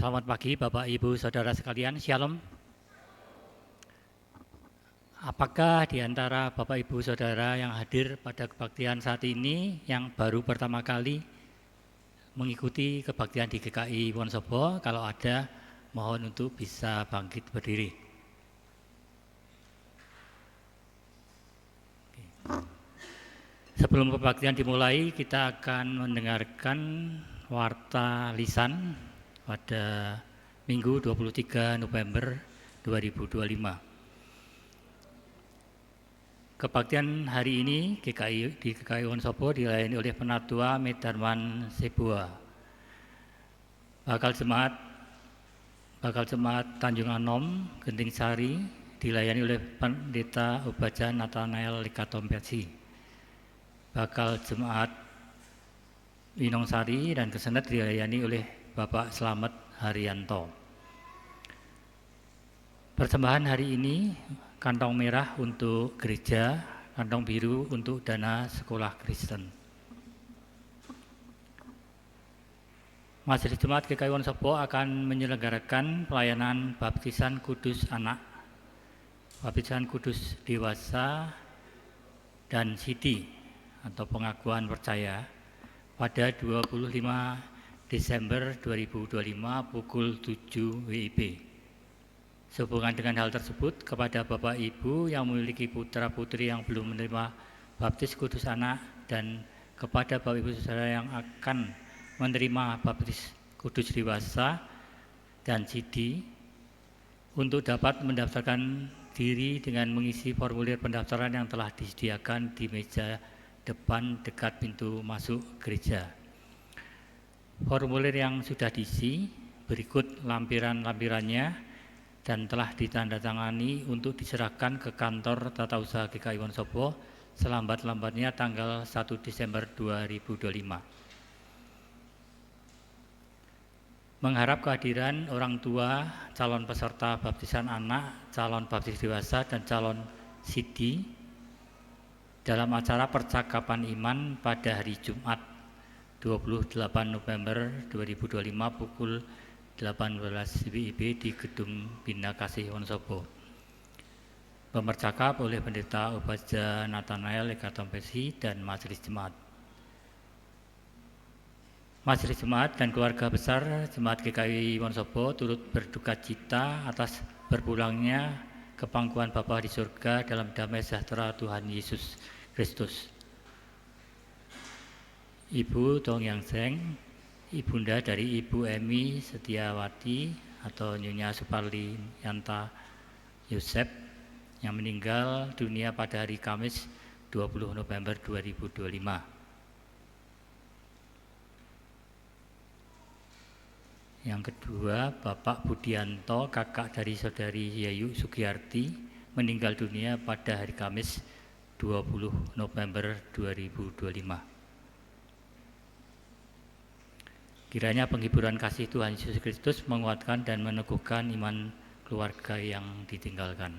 Selamat pagi Bapak Ibu Saudara sekalian, Shalom. Apakah di antara Bapak Ibu Saudara yang hadir pada kebaktian saat ini yang baru pertama kali mengikuti kebaktian di GKI Wonosobo? Kalau ada, mohon untuk bisa bangkit berdiri. Sebelum kebaktian dimulai, kita akan mendengarkan warta lisan pada Minggu 23 November 2025. Kebaktian hari ini di GKI Wonosobo dilayani oleh Penatua Medarman Sebuah. Bakal Jemaat Tanjung Anom Genting Sari dilayani oleh Pendeta Obaja Nathanael Likatompesi. Bakal Jemaat Winong Sari dan Kesenet dilayani oleh Bapak Slamet Haryanto. Persembahan hari ini kantong merah untuk gereja, kantong biru untuk dana sekolah Kristen. Majelis Jemaat GKI Wonosobo akan menyelenggarakan pelayanan baptisan kudus anak, baptisan kudus dewasa, dan sidi atau pengakuan percaya pada 25 Desember 2025 pukul 7 WIB. Sehubungan dengan hal tersebut, kepada Bapak Ibu yang memiliki putra-putri yang belum menerima baptis kudus anak dan kepada Bapak Ibu Saudara yang akan menerima baptis kudus dewasa dan sidi untuk dapat mendaftarkan diri dengan mengisi formulir pendaftaran yang telah disediakan di meja depan dekat pintu masuk gereja. Formulir yang sudah diisi berikut lampiran-lampirannya dan telah ditandatangani untuk diserahkan ke kantor Tata Usaha GKI Wonosobo selambat-lambatnya tanggal 1 Desember 2025. Mengharap kehadiran orang tua, calon peserta baptisan anak, calon baptis dewasa, dan calon sidi dalam acara percakapan iman pada hari Jumat 28 November 2025 pukul 18 WIB di Gedung Bina Kasih Wonosobo. Pemercakap oleh Pendeta Obaja Nathanael Likatompesi dan Majelis Jemaat. Majelis Jemaat dan keluarga besar Jemaat GKI Wonosobo turut berduka cita atas berpulangnya ke pangkuan Bapa di surga dalam damai sejahtera Tuhan Yesus Kristus. Ibu Tong Yang Seng, ibunda dari Ibu Emi Setiawati atau Nyonya Suparli Yanta Yosep yang meninggal dunia pada hari Kamis 20 November 2025. Yang kedua, Bapak Budianto, kakak dari Saudari Yayu Sugiyarti, meninggal dunia pada hari Kamis 20 November 2025. Kiranya penghiburan kasih Tuhan Yesus Kristus menguatkan dan meneguhkan iman keluarga yang ditinggalkan.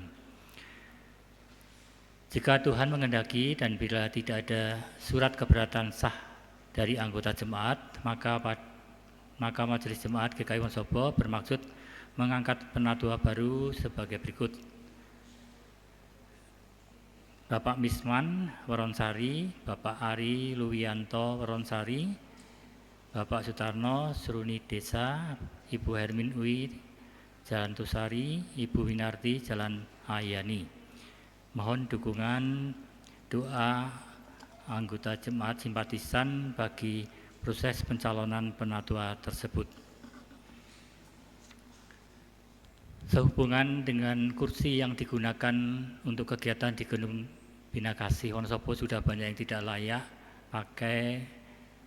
Jika Tuhan mengendaki dan bila tidak ada surat keberatan sah dari anggota jemaat, maka Majelis Jemaat GKI Wonosobo bermaksud mengangkat penatua baru sebagai berikut. Bapak Misman Weronsari, Bapak Ari Luwianto Weronsari, Bapak Sutarno Seruni Desa, Ibu Hermin Ui Jalan Tusari, Ibu Winarti Jalan Ayani. Mohon dukungan doa anggota jemaat simpatisan bagi proses pencalonan penatua tersebut. Sehubungan dengan kursi yang digunakan untuk kegiatan di Gedung Bina Kasih Wonosobo sudah banyak yang tidak layak pakai,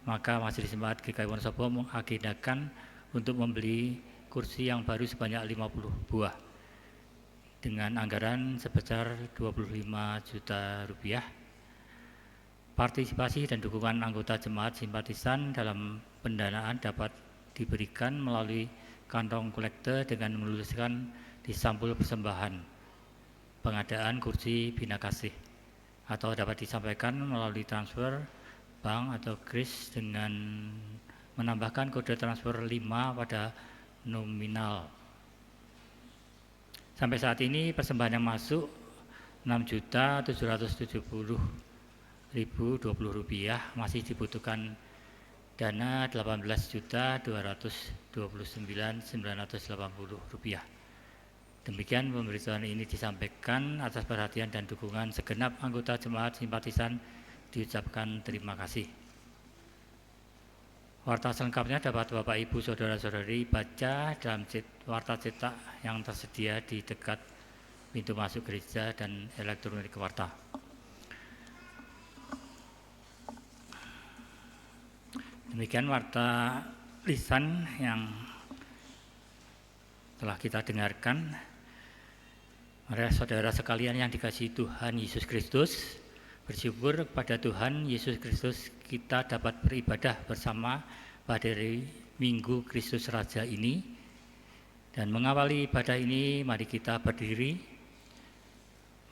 maka Majelis Jemaat GKI Wonosobo mengagendakan untuk membeli kursi yang baru sebanyak 50 buah dengan anggaran sebesar 25 juta rupiah. Partisipasi dan dukungan anggota jemaat simpatisan dalam pendanaan dapat diberikan melalui kantong kolekte dengan menuliskan di sampul persembahan pengadaan kursi Bina Kasih, atau dapat disampaikan melalui transfer bank atau kris dengan menambahkan kode transfer 5 pada nominal. Sampai saat ini persembahan yang masuk Rp6.770.020, masih dibutuhkan dana Rp18.229.980. Demikian pemberitahuan ini disampaikan atas perhatian dan dukungan segenap anggota jemaat simpatisan, diucapkan terima kasih. Warta selengkapnya dapat Bapak Ibu Saudara-saudari baca dalam warta cetak yang tersedia di dekat pintu masuk gereja dan elektronik warta. Demikian warta lisan yang telah kita dengarkan. Mari saudara sekalian yang dikasihi Tuhan Yesus Kristus, bersyukur kepada Tuhan Yesus Kristus kita dapat beribadah bersama pada hari Minggu Kristus Raja ini. Dan mengawali ibadah ini, mari kita berdiri,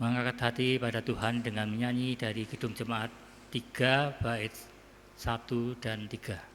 mengangkat hati pada Tuhan dengan menyanyi dari Kidung Jemaat 3 bait 1 dan 3.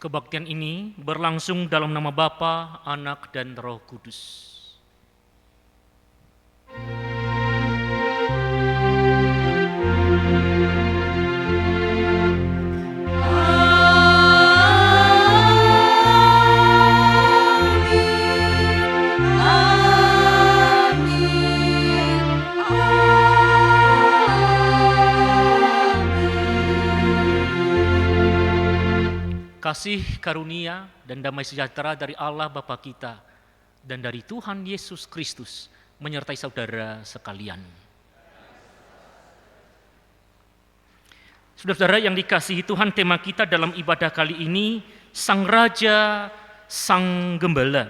Kebaktian ini berlangsung dalam nama Bapa, Anak, dan Roh Kudus. Kasih karunia dan damai sejahtera dari Allah Bapa kita dan dari Tuhan Yesus Kristus menyertai saudara sekalian. Saudara-saudara yang dikasihi Tuhan, tema kita dalam ibadah kali ini Sang Raja, Sang Gembala,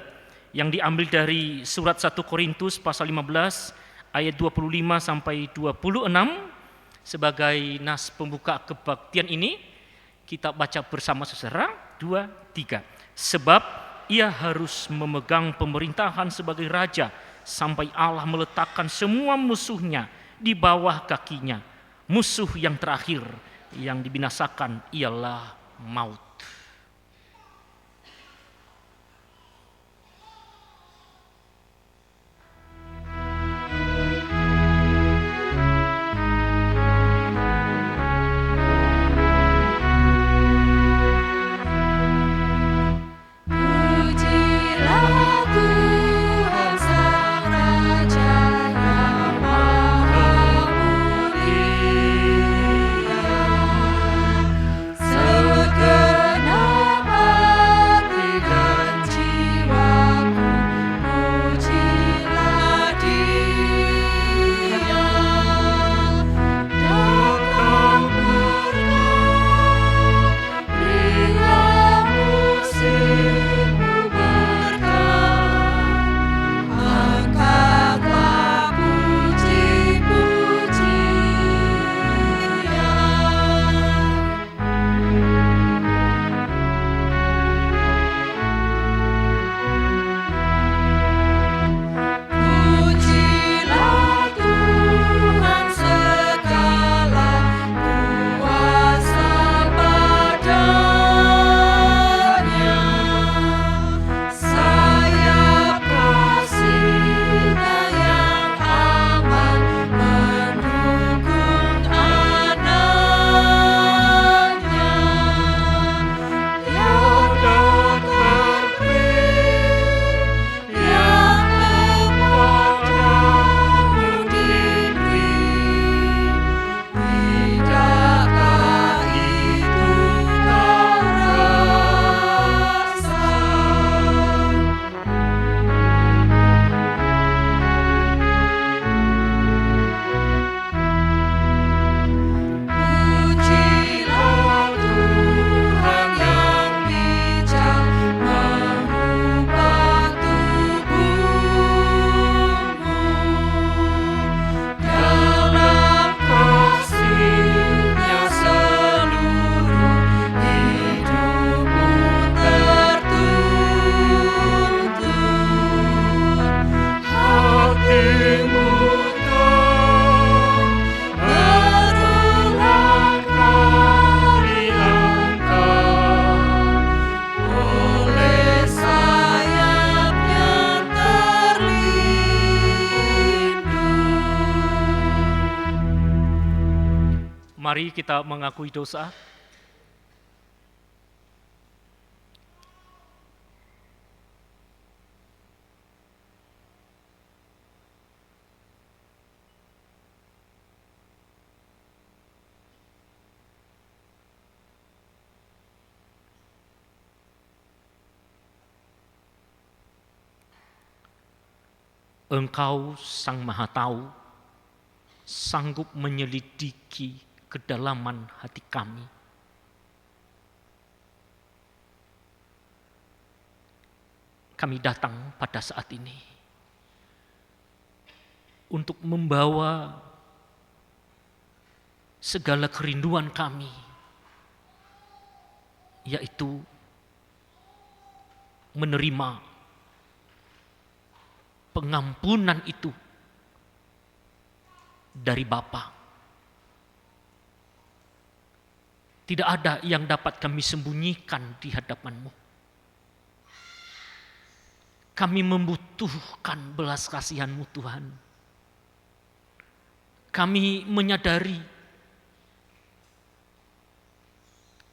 yang diambil dari surat 1 Korintus pasal 15 ayat 25 sampai 26 sebagai nas pembuka kebaktian ini. Kita baca bersama saudara, 2, 3. Sebab ia harus memegang pemerintahan sebagai raja sampai Allah meletakkan semua musuhnya di bawah kakinya. Musuh yang terakhir yang dibinasakan ialah maut. Segera Mari kita mengakui dosa. Engkau Sang Maha Tahu, sanggup menyelidiki kedalaman hati kami. Kami datang pada saat ini untuk membawa segala kerinduan kami, yaitu menerima pengampunan itu dari Bapa. Tidak ada yang dapat kami sembunyikan di hadapan-Mu. Kami membutuhkan belas kasihan-Mu, Tuhan. Kami menyadari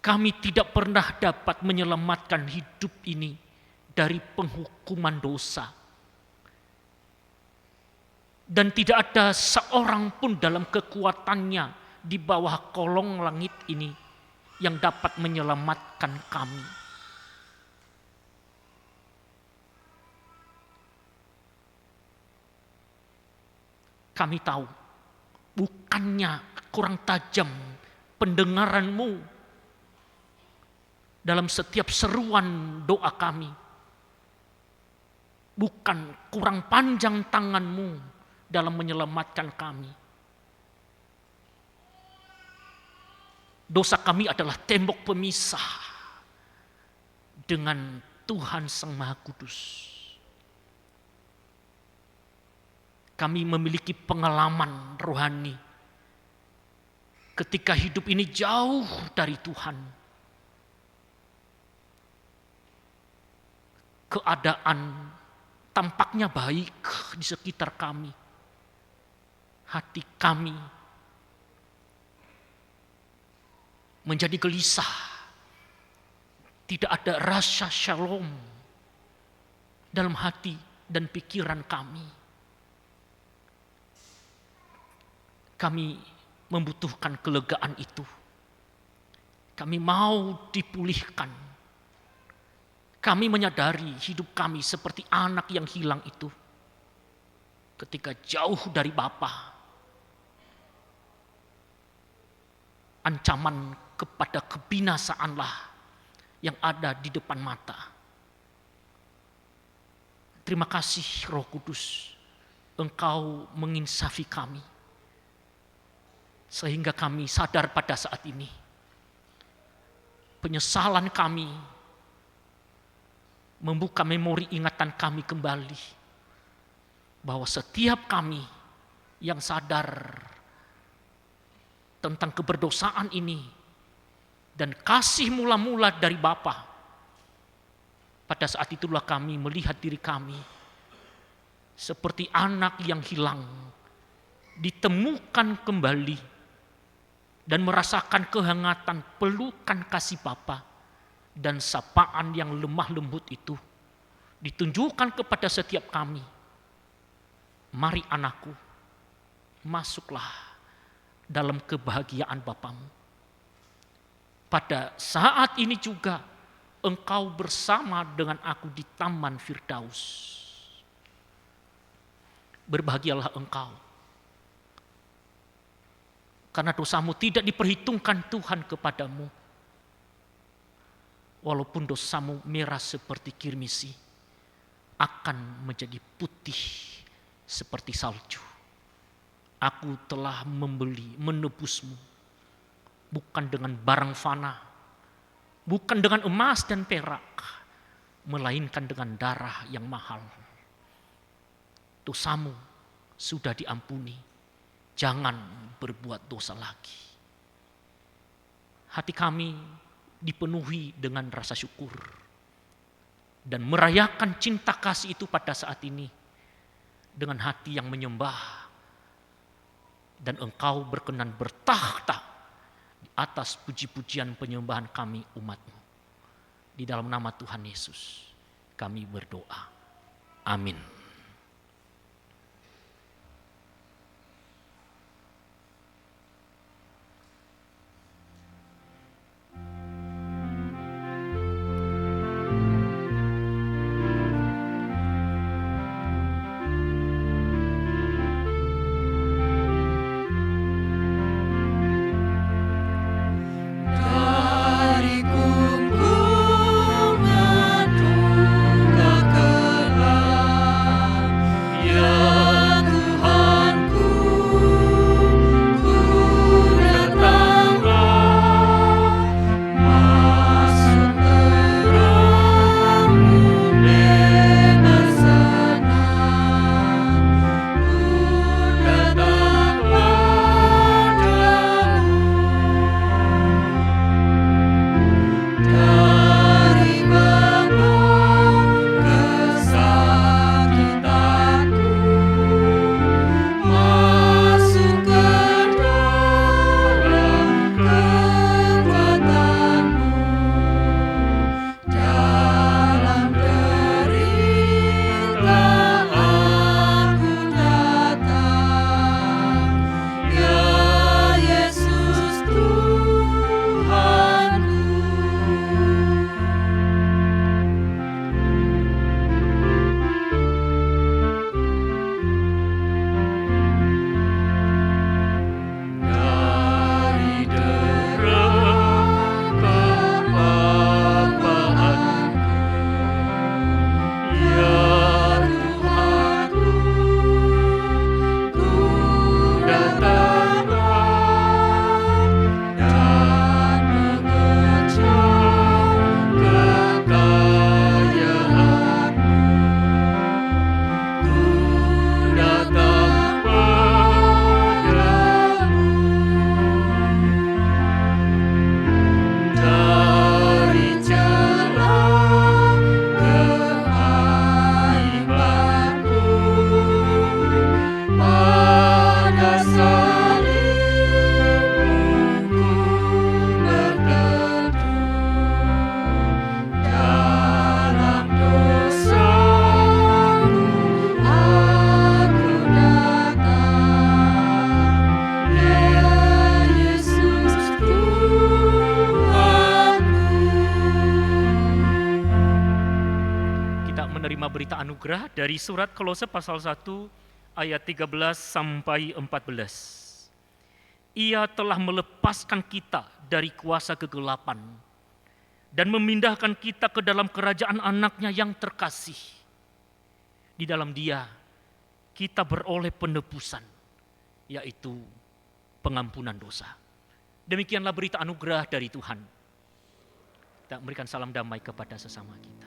kami tidak pernah dapat menyelamatkan hidup ini dari penghukuman dosa. Dan tidak ada seorang pun dalam kekuatannya di bawah kolong langit ini yang dapat menyelamatkan kami. Kami tahu, bukannya kurang tajam pendengaran-Mu dalam setiap seruan doa kami. Bukan kurang panjang tangan-Mu dalam menyelamatkan kami. Dosa kami adalah tembok pemisah dengan Tuhan Sang Maha Kudus. Kami memiliki pengalaman rohani ketika hidup ini jauh dari Tuhan. Keadaan tampaknya baik di sekitar kami. Hati kami menjadi gelisah. Tidak ada rasa shalom dalam hati dan pikiran kami. Kami membutuhkan kelegaan itu. Kami mau dipulihkan. Kami menyadari hidup kami seperti anak yang hilang itu. Ketika jauh dari Bapa. Ancaman kepada kebinasaanlah yang ada di depan mata. Terima kasih Roh Kudus, Engkau menginsafi kami. Sehingga kami sadar pada saat ini. Penyesalan kami membuka memori ingatan kami kembali. Bahwa setiap kami yang sadar tentang keberdosaan ini dan kasih mula-mula dari Bapa. Pada saat itulah kami melihat diri kami seperti anak yang hilang, ditemukan kembali dan merasakan kehangatan pelukan kasih Bapa dan sapaan yang lemah lembut itu ditunjukkan kepada setiap kami. Mari anakku, masuklah dalam kebahagiaan Bapamu. Pada saat ini juga engkau bersama dengan aku di Taman Firdaus. Berbahagialah engkau. Karena dosamu tidak diperhitungkan Tuhan kepadamu. Walaupun dosamu merah seperti kirmisi, akan menjadi putih seperti salju. Aku telah menebusmu, bukan dengan barang fana, bukan dengan emas dan perak, melainkan dengan darah yang mahal. Dosamu sudah diampuni, jangan berbuat dosa lagi. Hati kami dipenuhi dengan rasa syukur dan merayakan cinta kasih itu pada saat ini dengan hati yang menyembah. Dan engkau berkenan bertakhta atas puji-pujian penyembahan kami umat-Mu. Di dalam nama Tuhan Yesus kami berdoa. Amin. Berita anugerah dari surat Kolose pasal 1 ayat 13 sampai 14. Ia telah melepaskan kita dari kuasa kegelapan dan memindahkan kita ke dalam kerajaan anaknya yang terkasih. Di dalam Dia kita beroleh penebusan, yaitu pengampunan dosa. Demikianlah berita anugerah dari Tuhan. Kita memberikan salam damai kepada sesama kita.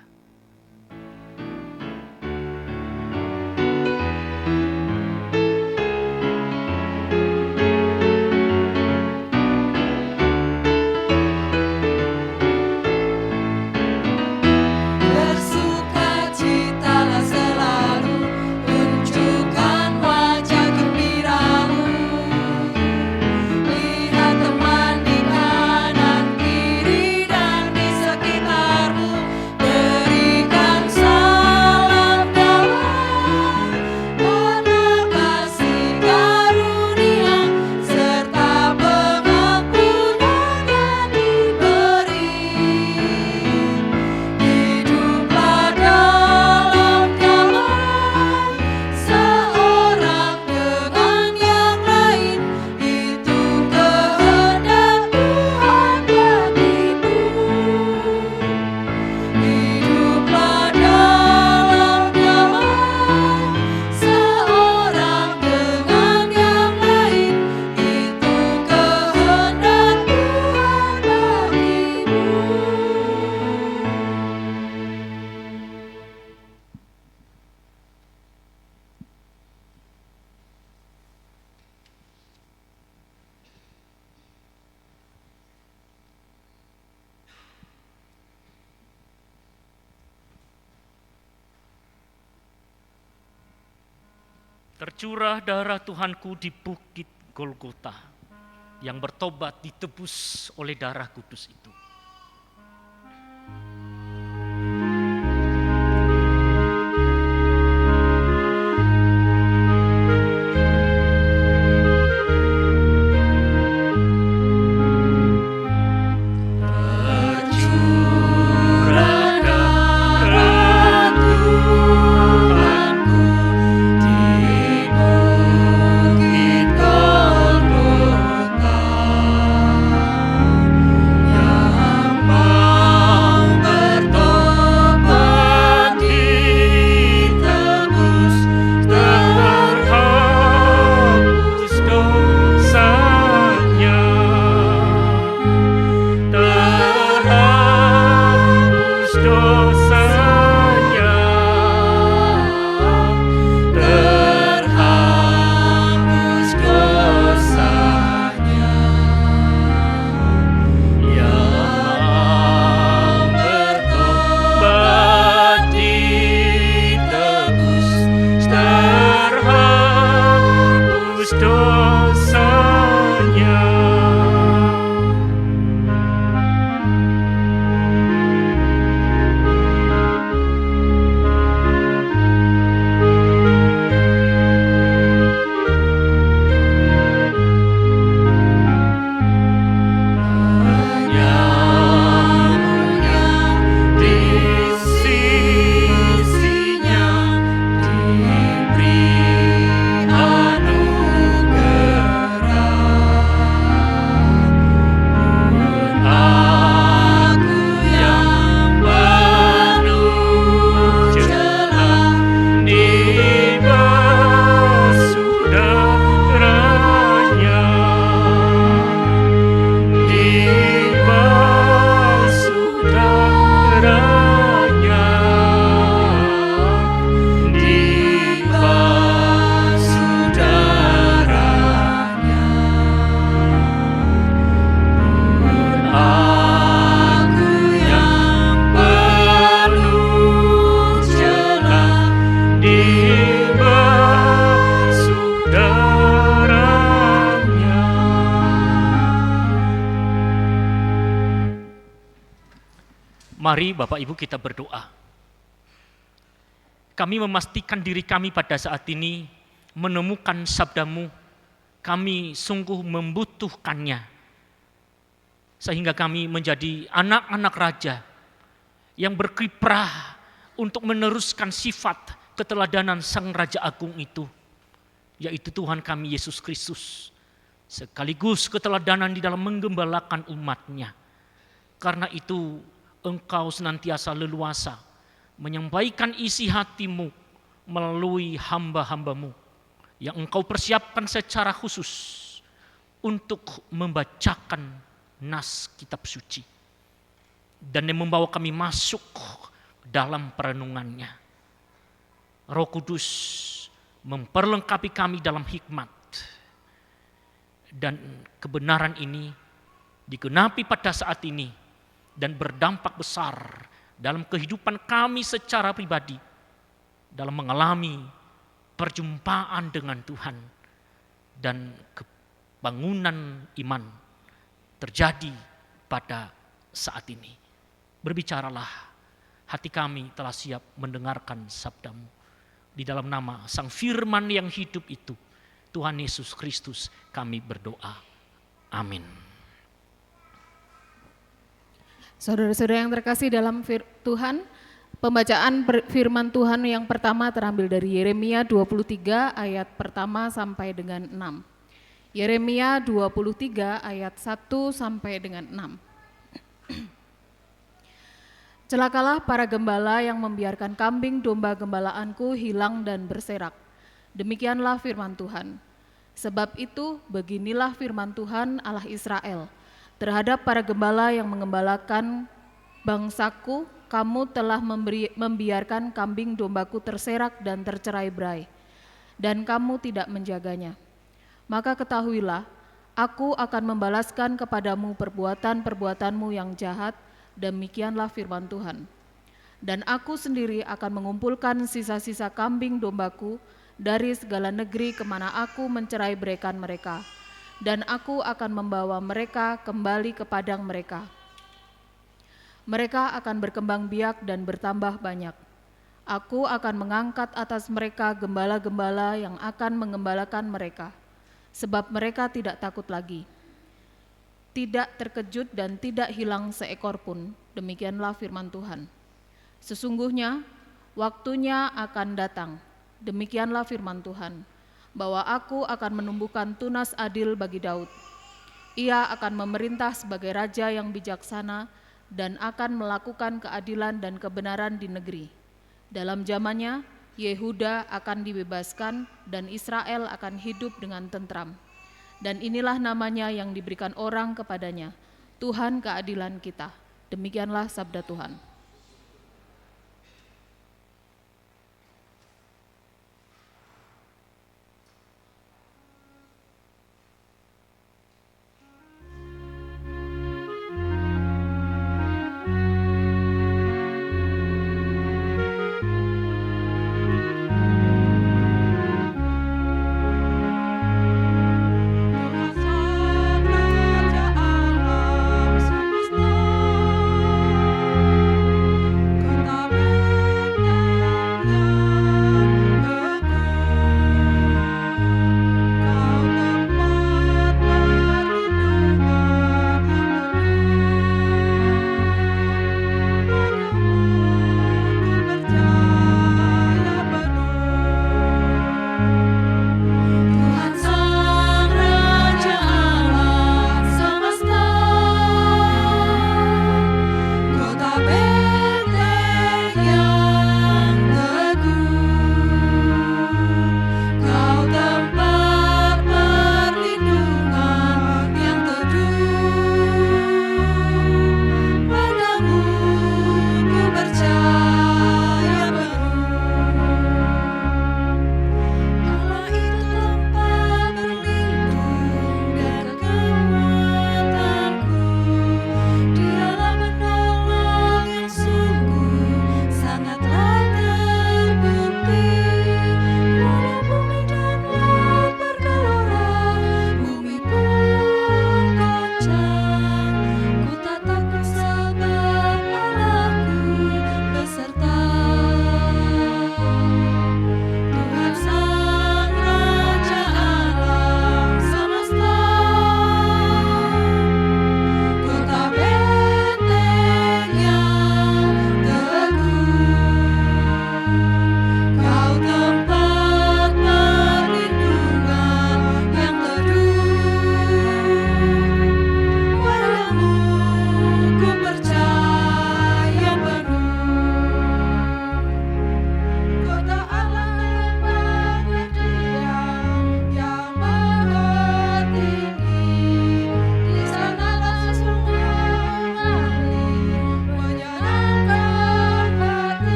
Tercurah darah Tuhanku di bukit Golgota, yang bertobat ditebus oleh darah kudus itu. Mari Bapak Ibu kita berdoa. Kami memastikan diri kami pada saat ini menemukan sabda-Mu. Kami sungguh membutuhkannya. Sehingga kami menjadi anak-anak raja yang berkiprah untuk meneruskan sifat keteladanan Sang Raja Agung itu, yaitu Tuhan kami Yesus Kristus. Sekaligus keteladanan di dalam menggembalakan umat-Nya. Karena itu Engkau senantiasa leluasa menyampaikan isi hati-Mu melalui hamba-hamba-Mu yang Engkau persiapkan secara khusus untuk membacakan nas kitab suci dan yang membawa kami masuk dalam perenungannya. Roh Kudus memperlengkapi kami dalam hikmat, dan kebenaran ini digenapi pada saat ini dan berdampak besar dalam kehidupan kami secara pribadi dalam mengalami perjumpaan dengan Tuhan, dan kebangunan iman terjadi pada saat ini. Berbicaralah, hati kami telah siap mendengarkan sabda-Mu. Di dalam nama Sang Firman yang hidup itu, Tuhan Yesus Kristus, kami berdoa. Amin. Saudara-saudara yang terkasih dalam Tuhan, pembacaan firman Tuhan yang pertama terambil dari Yeremia 23 ayat pertama sampai dengan 6. Yeremia 23 ayat 1 sampai dengan 6. Celakalah para gembala yang membiarkan kambing domba gembalaanku hilang dan berserak. Demikianlah firman Tuhan. Sebab itu beginilah firman Tuhan Allah Israel terhadap para gembala yang mengembalakan bangsaku, kamu telah membiarkan kambing dombaku terserak dan tercerai-berai, dan kamu tidak menjaganya. Maka ketahuilah, aku akan membalaskan kepadamu perbuatan-perbuatanmu yang jahat, demikianlah firman Tuhan. Dan aku sendiri akan mengumpulkan sisa-sisa kambing dombaku dari segala negeri kemana aku mencerai-beraikan mereka, dan aku akan membawa mereka kembali ke padang mereka. Mereka akan berkembang biak dan bertambah banyak. Aku akan mengangkat atas mereka gembala-gembala yang akan mengembalakan mereka, sebab mereka tidak takut lagi, tidak terkejut dan tidak hilang seekor pun. Demikianlah firman Tuhan. Sesungguhnya waktunya akan datang, demikianlah firman Tuhan, bahwa aku akan menumbuhkan tunas adil bagi Daud. Ia akan memerintah sebagai raja yang bijaksana dan akan melakukan keadilan dan kebenaran di negeri. Dalam zamannya, Yehuda akan dibebaskan dan Israel akan hidup dengan tentram. Dan inilah namanya yang diberikan orang kepadanya, Tuhan keadilan kita. Demikianlah sabda Tuhan.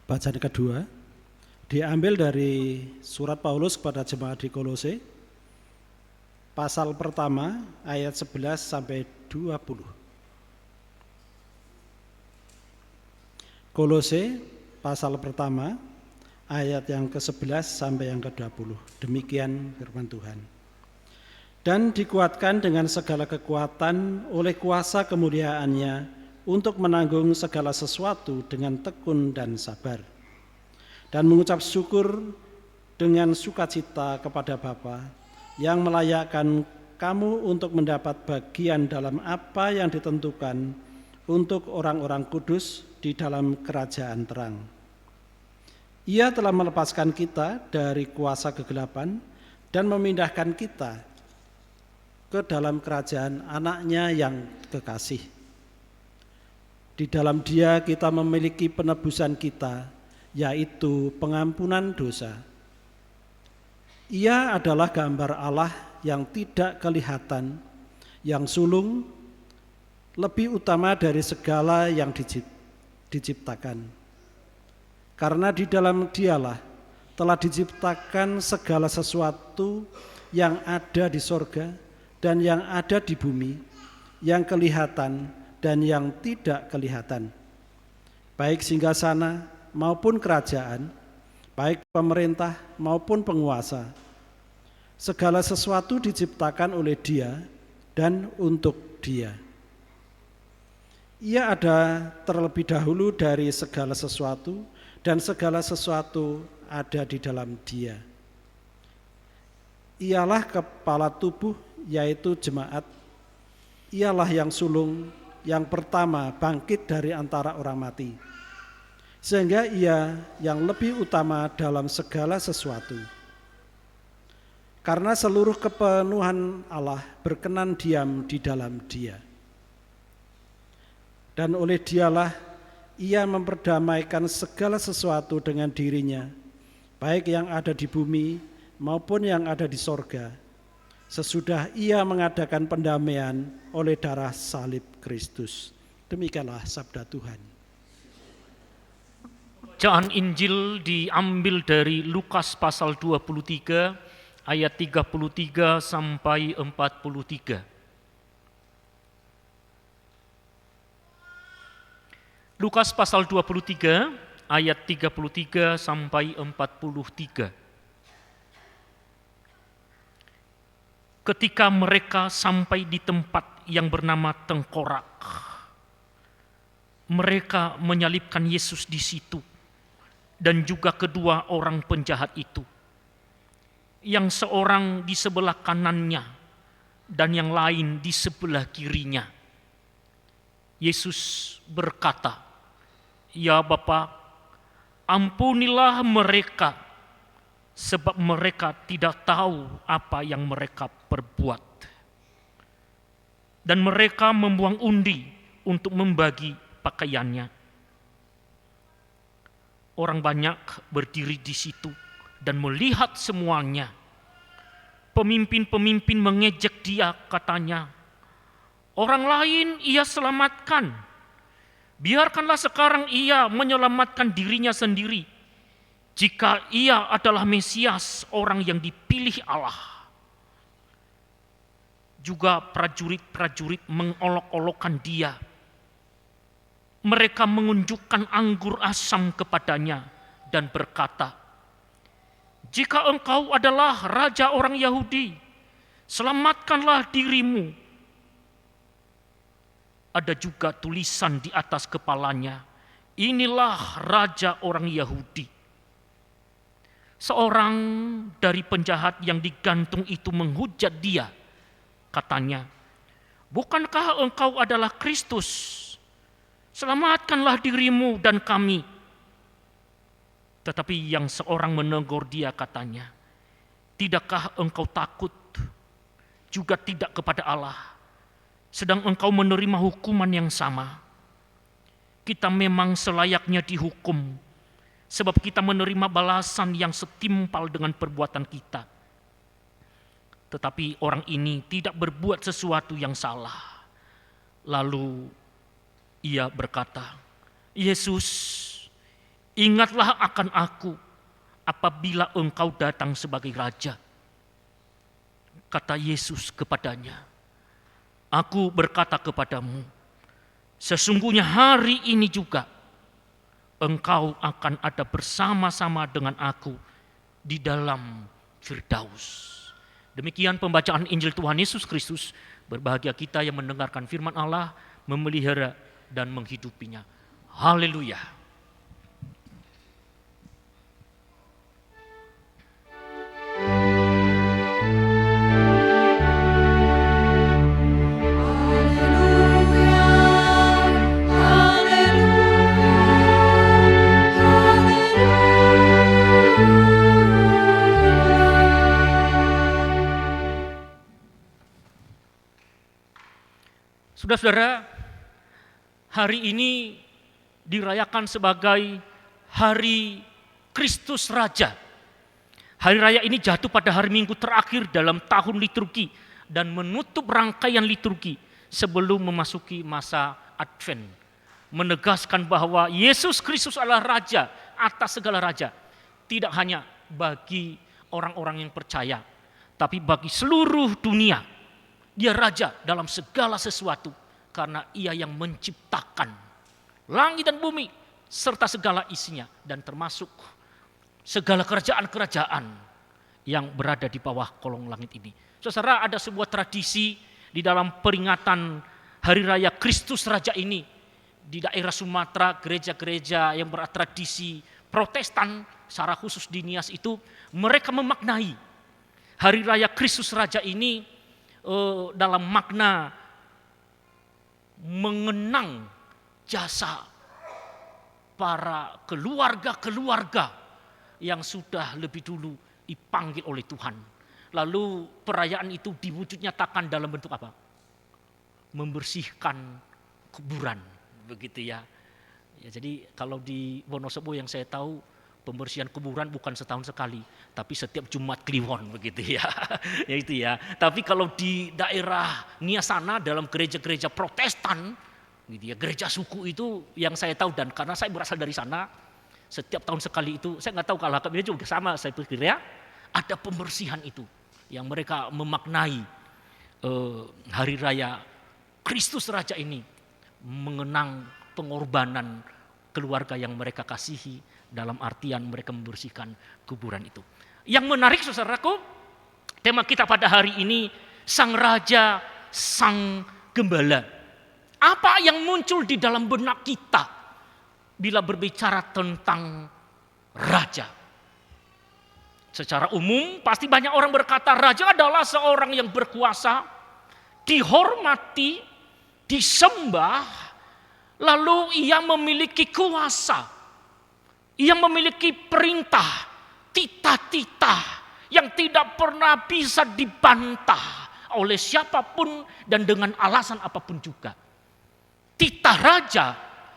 Bacaan kedua diambil dari surat Paulus kepada jemaat di Kolose, pasal pertama ayat 11 sampai 20. Kolose pasal pertama ayat yang ke-11 sampai yang ke-20. Demikian firman Tuhan. Dan dikuatkan dengan segala kekuatan oleh kuasa kemuliaan-Nya untuk menanggung segala sesuatu dengan tekun dan sabar. Dan mengucap syukur dengan sukacita kepada Bapa yang melayakkan kamu untuk mendapat bagian dalam apa yang ditentukan untuk orang-orang kudus di dalam kerajaan terang. Ia telah melepaskan kita dari kuasa kegelapan dan memindahkan kita ke dalam kerajaan Anak-Nya yang kekasih. Di dalam Dia kita memiliki penebusan kita, yaitu pengampunan dosa. Ia adalah gambar Allah yang tidak kelihatan, yang sulung, lebih utama dari segala yang diciptakan. Karena di dalam Dialah telah diciptakan segala sesuatu yang ada di sorga dan yang ada di bumi, yang kelihatan dan yang tidak kelihatan, baik singgasana maupun kerajaan, baik pemerintah maupun penguasa. Segala sesuatu diciptakan oleh Dia dan untuk Dia. Ia ada terlebih dahulu dari segala sesuatu, dan segala sesuatu ada di dalam Dia. Ialah kepala tubuh, yaitu jemaat. Ialah yang sulung, yang pertama bangkit dari antara orang mati, sehingga Ia yang lebih utama dalam segala sesuatu. Karena seluruh kepenuhan Allah berkenan diam di dalam Dia. Dan oleh Dialah Ia memperdamaikan segala sesuatu dengan dirinya, baik yang ada di bumi maupun yang ada di sorga, sesudah Ia mengadakan pendamaian oleh darah salib Kristus. Demikianlah sabda Tuhan. Bacaan Injil diambil dari Lukas pasal 23 ayat 33 sampai 43. Lukas pasal 23 ayat 33 sampai 43. Ketika mereka sampai di tempat yang bernama Tengkorak, mereka menyalibkan Yesus di situ dan juga kedua orang penjahat itu, yang seorang di sebelah kanannya dan yang lain di sebelah kirinya. Yesus berkata, "Ya Bapa, ampunilah mereka, sebab mereka tidak tahu apa yang mereka perbuat." Dan mereka membuang undi untuk membagi pakaiannya. Orang banyak berdiri di situ dan melihat semuanya. Pemimpin-pemimpin mengejek Dia, katanya, "Orang lain Ia selamatkan. Biarkanlah sekarang Ia menyelamatkan dirinya sendiri, jika Ia adalah Mesias, orang yang dipilih Allah." Juga prajurit-prajurit mengolok-olokkan Dia. Mereka mengunjukkan anggur asam kepadanya dan berkata, "Jika Engkau adalah Raja orang Yahudi, selamatkanlah dirimu." Ada juga tulisan di atas kepalanya, "Inilah Raja orang Yahudi." Seorang dari penjahat yang digantung itu menghujat Dia, katanya, "Bukankah Engkau adalah Kristus? Selamatkanlah dirimu dan kami." Tetapi yang seorang menegur Dia, katanya, "Tidakkah engkau takut juga tidak kepada Allah, sedang engkau menerima hukuman yang sama? Kita memang selayaknya dihukum, sebab kita menerima balasan yang setimpal dengan perbuatan kita. Tetapi orang ini tidak berbuat sesuatu yang salah." Lalu Ia berkata, "Yesus, Ingatlah akan aku apabila engkau datang sebagai raja. Kata Yesus kepadanya, aku berkata kepadamu, sesungguhnya hari ini juga engkau akan ada bersama-sama dengan aku di dalam Firdaus. Demikian pembacaan Injil Tuhan Yesus Kristus. Berbahagia kita yang mendengarkan firman Allah, memelihara dan menghidupinya. Haleluya. Saudara-saudara, hari ini dirayakan sebagai Hari Kristus Raja. Hari raya ini jatuh pada hari Minggu terakhir dalam tahun liturgi dan menutup rangkaian liturgi sebelum memasuki masa Advent. Menegaskan bahwa Yesus Kristus adalah Raja atas segala raja. Tidak hanya bagi orang-orang yang percaya, tapi bagi seluruh dunia. Dia raja dalam segala sesuatu karena ia yang menciptakan langit dan bumi serta segala isinya dan termasuk segala kerajaan-kerajaan yang berada di bawah kolong langit ini. Saudara, ada sebuah tradisi di dalam peringatan Hari Raya Kristus Raja ini di daerah Sumatera, gereja-gereja yang bertradisi Protestan, secara khusus di Nias itu, mereka memaknai Hari Raya Kristus Raja ini dalam makna mengenang jasa para keluarga-keluarga yang sudah lebih dulu dipanggil oleh Tuhan. Lalu perayaan itu diwujud nyatakan dalam bentuk apa? Membersihkan kuburan, begitu ya. Ya, jadi kalau di Wonosobo yang saya tahu, pembersihan kuburan bukan setahun sekali, tapi setiap Jumat Kliwon, begitu ya. Ya itu ya. Tapi kalau di daerah Nias sana dalam gereja-gereja Protestan, gitu ya, gereja suku itu yang saya tahu, dan karena saya berasal dari sana, setiap tahun sekali itu, saya nggak tahu kalau ini juga sama, saya pikir ya, ada pembersihan itu yang mereka memaknai Hari Raya Kristus Raja ini mengenang pengorbanan keluarga yang mereka kasihi, dalam artian mereka membersihkan kuburan itu. Yang menarik saudaraku, tema kita pada hari ini Sang Raja, Sang Gembala. Apa yang muncul di dalam benak kita bila berbicara tentang raja? Secara umum pasti banyak orang berkata raja adalah seorang yang berkuasa, dihormati, disembah, lalu ia memiliki kuasa. Ia memiliki perintah, titah-titah yang tidak pernah bisa dibantah oleh siapapun dan dengan alasan apapun juga. Titah raja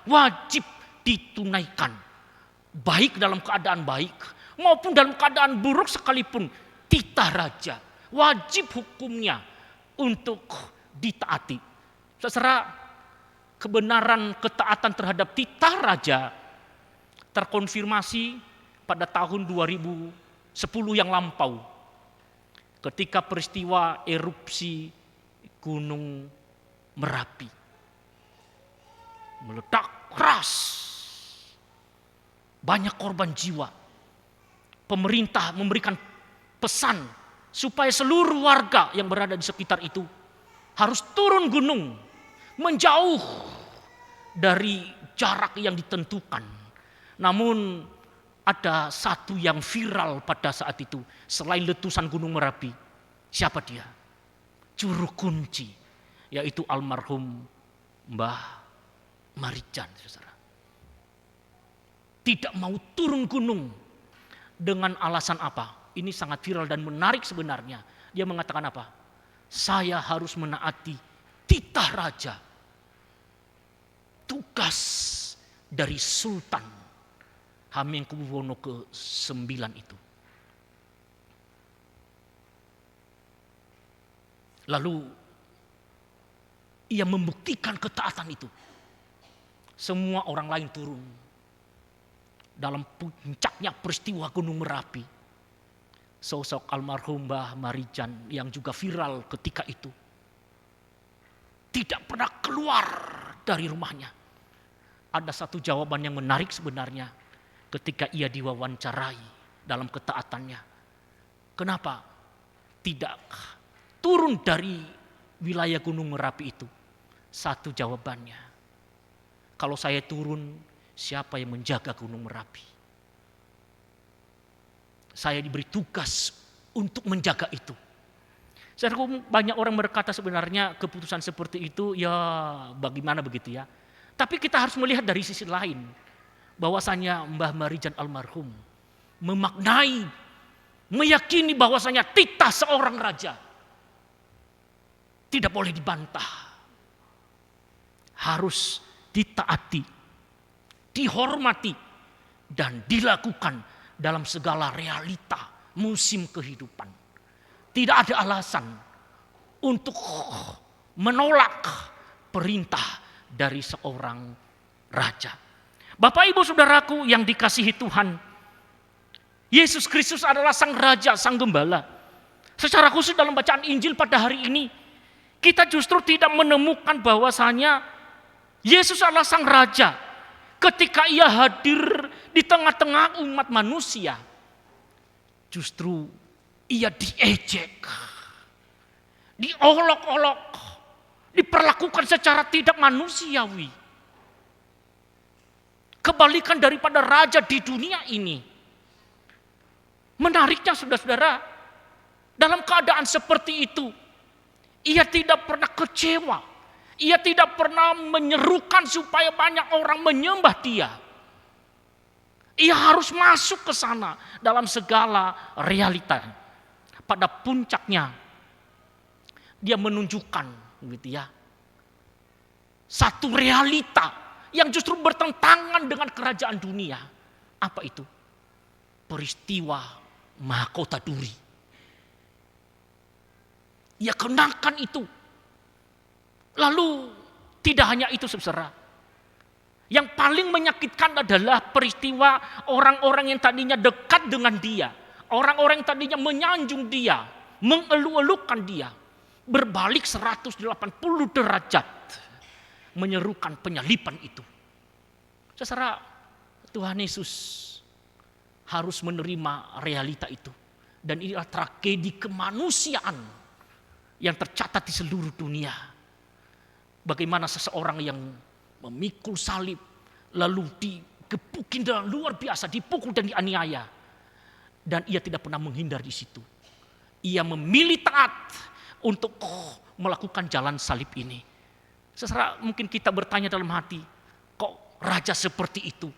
wajib ditunaikan, baik dalam keadaan baik maupun dalam keadaan buruk sekalipun. Titah raja wajib hukumnya untuk ditaati. Saudara, kebenaran ketaatan terhadap titah raja terkonfirmasi pada tahun 2010 yang lampau ketika peristiwa erupsi Gunung Merapi meledak keras, banyak korban jiwa. Pemerintah memberikan pesan supaya seluruh warga yang berada di sekitar itu harus turun gunung, menjauh dari jarak yang ditentukan. Namun ada satu yang viral pada saat itu selain letusan Gunung Merapi. Siapa dia? Juru kunci, yaitu almarhum Mbah Marijan, saudara. Tidak mau turun gunung dengan alasan apa? Ini sangat viral dan menarik sebenarnya. Dia mengatakan apa? Saya harus menaati titah raja, tugas dari Sultan Hamengkubuwono ke-9 itu. Lalu ia membuktikan ketaatan itu. Semua orang lain turun dalam puncaknya peristiwa Gunung Merapi, sosok almarhum Mbah Marijan yang juga viral ketika itu tidak pernah keluar dari rumahnya. Ada satu jawaban yang menarik sebenarnya ketika ia diwawancarai dalam ketaatannya. Kenapa tidak turun dari wilayah Gunung Merapi itu? Satu jawabannya, kalau saya turun, siapa yang menjaga Gunung Merapi? Saya diberi tugas untuk menjaga itu. Saudaraku, banyak orang berkata sebenarnya keputusan seperti itu ya bagaimana begitu ya. Tapi kita harus melihat dari sisi lain, bahwasanya Mbah Marijan almarhum memaknai, meyakini bahwasanya titah seorang raja tidak boleh dibantah. Harus ditaati, dihormati, dan dilakukan dalam segala realita musim kehidupan. Tidak ada alasan untuk menolak perintah dari seorang raja. Bapak ibu saudaraku yang dikasihi Tuhan, Yesus Kristus adalah sang raja, sang gembala. Secara khusus dalam bacaan Injil pada hari ini, kita justru tidak menemukan bahwasanya Yesus adalah sang raja ketika ia hadir di tengah-tengah umat manusia. Justru ia diejek, diolok-olok, diperlakukan secara tidak manusiawi. Kebalikan daripada raja di dunia ini. Menariknya saudara-saudara, dalam keadaan seperti itu, ia tidak pernah kecewa. Ia tidak pernah menyerukan supaya banyak orang menyembah dia. Ia harus masuk ke sana dalam segala realita. Pada puncaknya, dia menunjukkan gitu ya, satu realita yang justru bertentangan dengan kerajaan dunia. Apa itu? Peristiwa Mahkota Duri. Ia kenakan itu. Lalu tidak hanya itu saudara. Yang paling menyakitkan adalah peristiwa orang-orang yang tadinya dekat dengan dia. Orang-orang yang tadinya menyanjung dia, mengeluh-elukan dia, berbalik 180 derajat menyerukan penyaliban itu. Saudara, Tuhan Yesus harus menerima realita itu. Dan inilah tragedi kemanusiaan yang tercatat di seluruh dunia. Bagaimana seseorang yang memikul salib lalu digebukin dengan luar biasa, dipukul dan dianiaya. Dan ia tidak pernah menghindar di situ. Ia memilih taat untuk melakukan jalan salib ini. Saudara, mungkin kita bertanya dalam hati, kok raja seperti itu?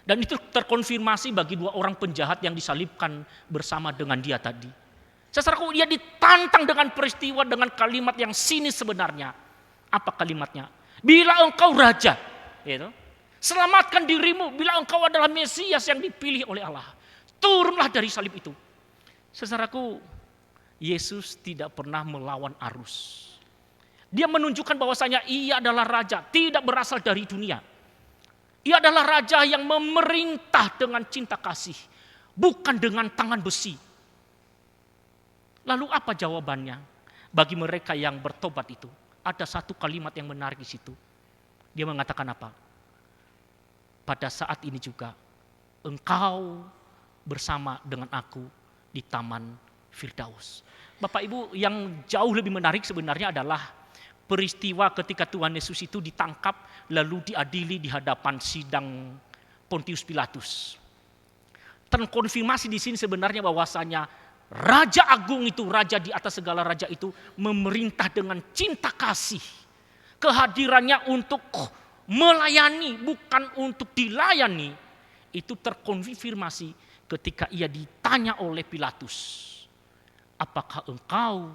Dan itu terkonfirmasi bagi dua orang penjahat yang disalibkan bersama dengan dia tadi. Saudaraku, dia ditantang dengan peristiwa, dengan kalimat yang sinis sebenarnya. Apa kalimatnya? Bila engkau raja, gitu, selamatkan dirimu. Bila engkau adalah Mesias yang dipilih oleh Allah, turunlah dari salib itu. Saudaraku, Yesus tidak pernah melawan arus. Dia menunjukkan bahwasanya ia adalah raja, tidak berasal dari dunia. Ia adalah raja yang memerintah dengan cinta kasih, bukan dengan tangan besi. Lalu apa jawabannya bagi mereka yang bertobat itu? Ada satu kalimat yang menarik di situ. Dia mengatakan apa? Pada saat ini juga engkau bersama dengan aku di Taman Firdaus. Bapak Ibu, yang jauh lebih menarik sebenarnya adalah peristiwa ketika Tuhan Yesus itu ditangkap lalu diadili di hadapan sidang Pontius Pilatus. Terkonfirmasi di sini sebenarnya bahwasanya Raja Agung itu, raja di atas segala raja itu memerintah dengan cinta kasih. Kehadirannya untuk melayani, bukan untuk dilayani. Itu terkonfirmasi ketika ia ditanya oleh Pilatus, apakah engkau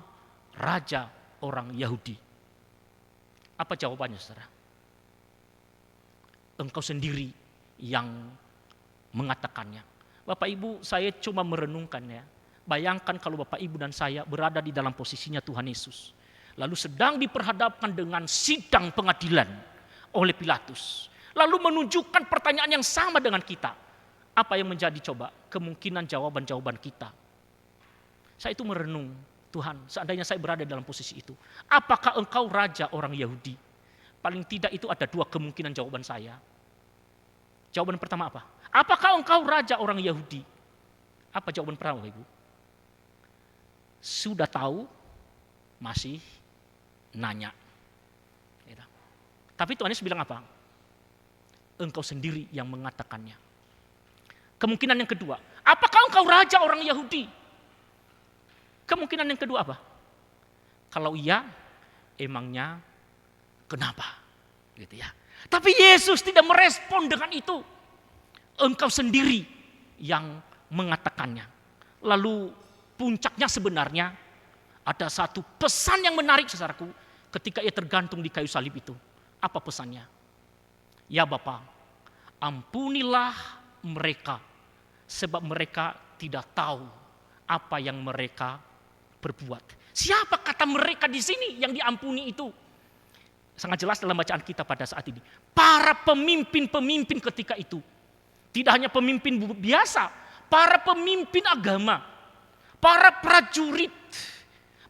raja orang Yahudi? Apa jawabannya saudara? Engkau sendiri yang mengatakannya. Bapak Ibu, saya cuma merenungkannya. Bayangkan kalau Bapak Ibu dan saya berada di dalam posisinya Tuhan Yesus. Lalu sedang diperhadapkan dengan sidang pengadilan oleh Pilatus. lalu menunjukkan pertanyaan yang sama dengan kita. Apa yang menjadi coba kemungkinan jawaban-jawaban kita? Saya itu merenung, Tuhan, seandainya saya berada dalam posisi itu, apakah Engkau raja orang Yahudi? Paling tidak itu ada dua kemungkinan jawaban saya. Jawaban pertama apa? Apakah Engkau raja orang Yahudi? Apa jawaban pertama, Ibu? Sudah tahu, masih nanya. Tapi Tuhan Yesus bilang apa? Engkau sendiri yang mengatakannya. Kemungkinan yang kedua, apakah engkau raja orang Yahudi? Kemungkinan yang kedua apa? Kalau iya, emangnya kenapa? Gitu ya. Tapi Yesus tidak merespon dengan itu. Engkau sendiri yang mengatakannya. Lalu puncaknya sebenarnya ada satu pesan yang menarik, saudaraku, ketika ia tergantung di kayu salib itu. Apa pesannya? Ya Bapa, ampunilah mereka, sebab mereka tidak tahu apa yang mereka berbuat. Siapa kata mereka di sini yang diampuni itu? Sangat jelas dalam bacaan kita pada saat ini. Para pemimpin-pemimpin ketika itu. Tidak hanya pemimpin biasa, para pemimpin agama, para prajurit,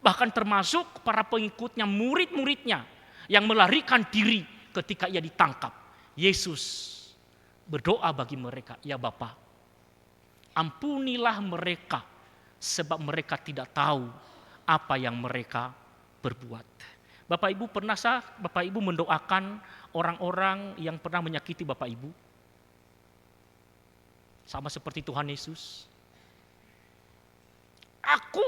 bahkan termasuk para pengikutnya, murid-muridnya yang melarikan diri ketika ia ditangkap. Yesus berdoa bagi mereka, ya Bapa, ampunilah mereka sebab mereka tidak tahu apa yang mereka berbuat. Bapak Ibu Bapak Ibu mendoakan orang-orang yang pernah menyakiti Bapak Ibu? Sama seperti Tuhan Yesus. Aku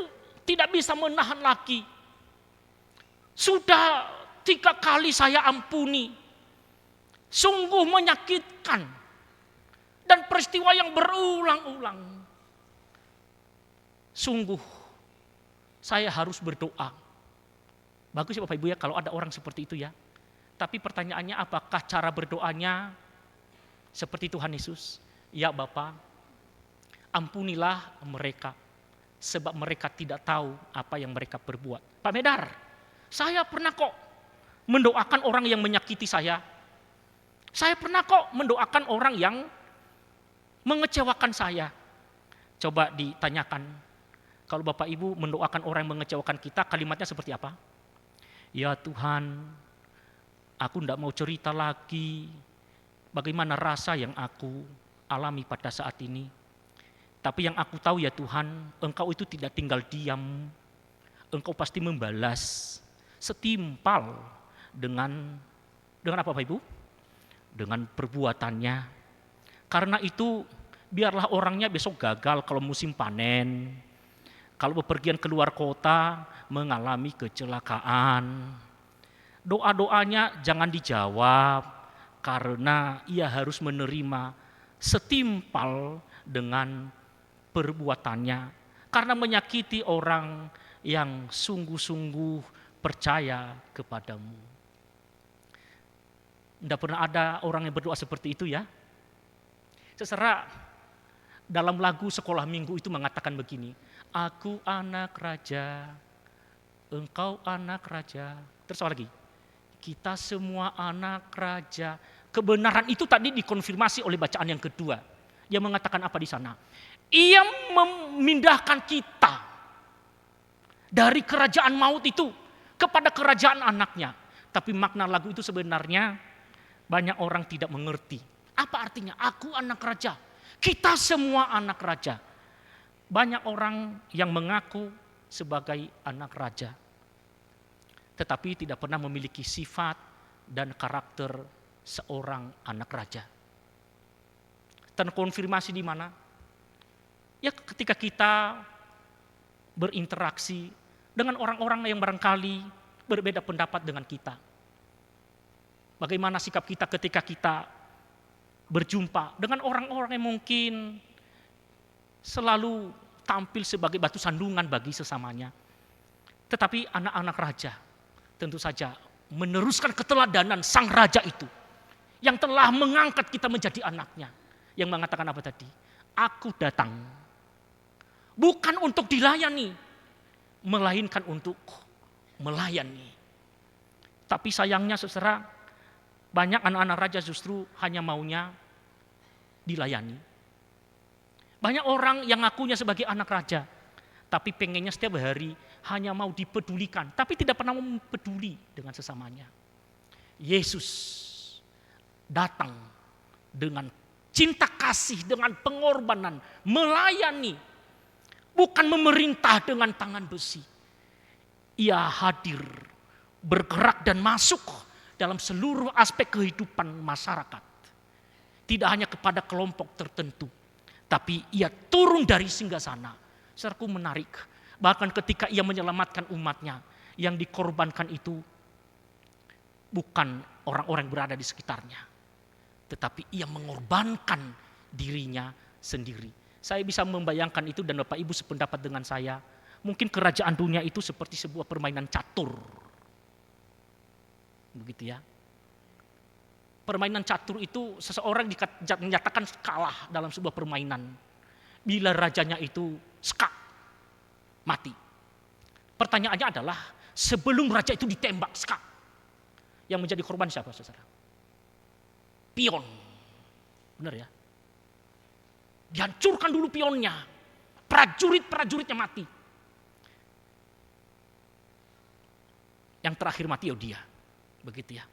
tidak bisa menahan lagi. Sudah 3 kali saya ampuni. Sungguh menyakitkan. Dan peristiwa yang berulang-ulang. Sungguh saya harus berdoa. Bagus ya Bapak Ibu ya kalau ada orang seperti itu ya. Tapi pertanyaannya apakah cara berdoanya seperti Tuhan Yesus? Ya Bapa, ampunilah mereka sebab mereka tidak tahu apa yang mereka berbuat. Pak Medar, saya pernah kok mendoakan orang yang menyakiti saya. Saya pernah kok mendoakan orang yang mengecewakan saya. Coba ditanyakan, kalau Bapak Ibu mendoakan orang yang mengecewakan kita, kalimatnya seperti apa? Ya Tuhan, aku tidak mau cerita lagi bagaimana rasa yang aku alami pada saat ini. Tapi yang aku tahu ya Tuhan, Engkau itu tidak tinggal diam. Engkau pasti membalas setimpal dengan apa Bapak Ibu? Dengan perbuatannya. Karena itu biarlah orangnya besok gagal kalau musim panen. Kalau bepergian keluar kota mengalami kecelakaan. Doa-doanya jangan dijawab karena ia harus menerima setimpal dengan perbuatannya. Karena menyakiti orang yang sungguh-sungguh percaya kepadamu. Tidak pernah ada orang yang berdoa seperti itu ya. Seserah dalam lagu sekolah minggu itu mengatakan begini. Aku anak raja, engkau anak raja. Terus apa lagi? Kita semua anak raja. Kebenaran itu tadi dikonfirmasi oleh bacaan yang kedua. Dia mengatakan apa di sana? Ia memindahkan kita dari kerajaan maut itu kepada kerajaan anaknya. Tapi makna lagu itu sebenarnya banyak orang tidak mengerti. Apa artinya? Aku anak raja. Kita semua anak raja. Banyak orang yang mengaku sebagai anak raja. Tetapi tidak pernah memiliki sifat dan karakter seorang anak raja. Terkonfirmasi di mana? Ya ketika kita berinteraksi dengan orang-orang yang barangkali berbeda pendapat dengan kita. Bagaimana sikap kita ketika kita berjumpa dengan orang-orang yang mungkin selalu tampil sebagai batu sandungan bagi sesamanya. Tetapi anak-anak raja tentu saja meneruskan keteladanan sang raja itu. Yang telah mengangkat kita menjadi anaknya. Yang mengatakan apa tadi? Aku datang. Bukan untuk dilayani. Melainkan untuk melayani. Tapi sayangnya saudara, Banyak anak-anak raja justru hanya maunya dilayani. Banyak orang yang ngakunya sebagai anak raja, tapi pengennya setiap hari hanya mau dipedulikan, tapi tidak pernah peduli dengan sesamanya. Yesus datang dengan cinta kasih, dengan pengorbanan, melayani, bukan memerintah dengan tangan besi. Ia hadir, bergerak dan masuk dalam seluruh aspek kehidupan masyarakat. Tidak hanya kepada kelompok tertentu, tapi ia turun dari singgasana. Saudaraku, menarik. Bahkan ketika ia menyelamatkan umatnya, yang dikorbankan itu bukan orang-orang yang berada di sekitarnya, tetapi ia mengorbankan dirinya sendiri. Saya bisa membayangkan itu, dan Bapak Ibu sependapat dengan saya. Mungkin kerajaan dunia itu seperti sebuah permainan catur. Begitu ya. Permainan catur itu seseorang dinyatakan kalah dalam sebuah permainan bila rajanya itu skak, mati. Pertanyaannya adalah, sebelum raja itu ditembak skak, yang menjadi korban siapa, saudara? Pion. Benar ya? Dihancurkan dulu pionnya. Prajurit-prajuritnya mati. Yang terakhir mati ya dia. Begitu ya.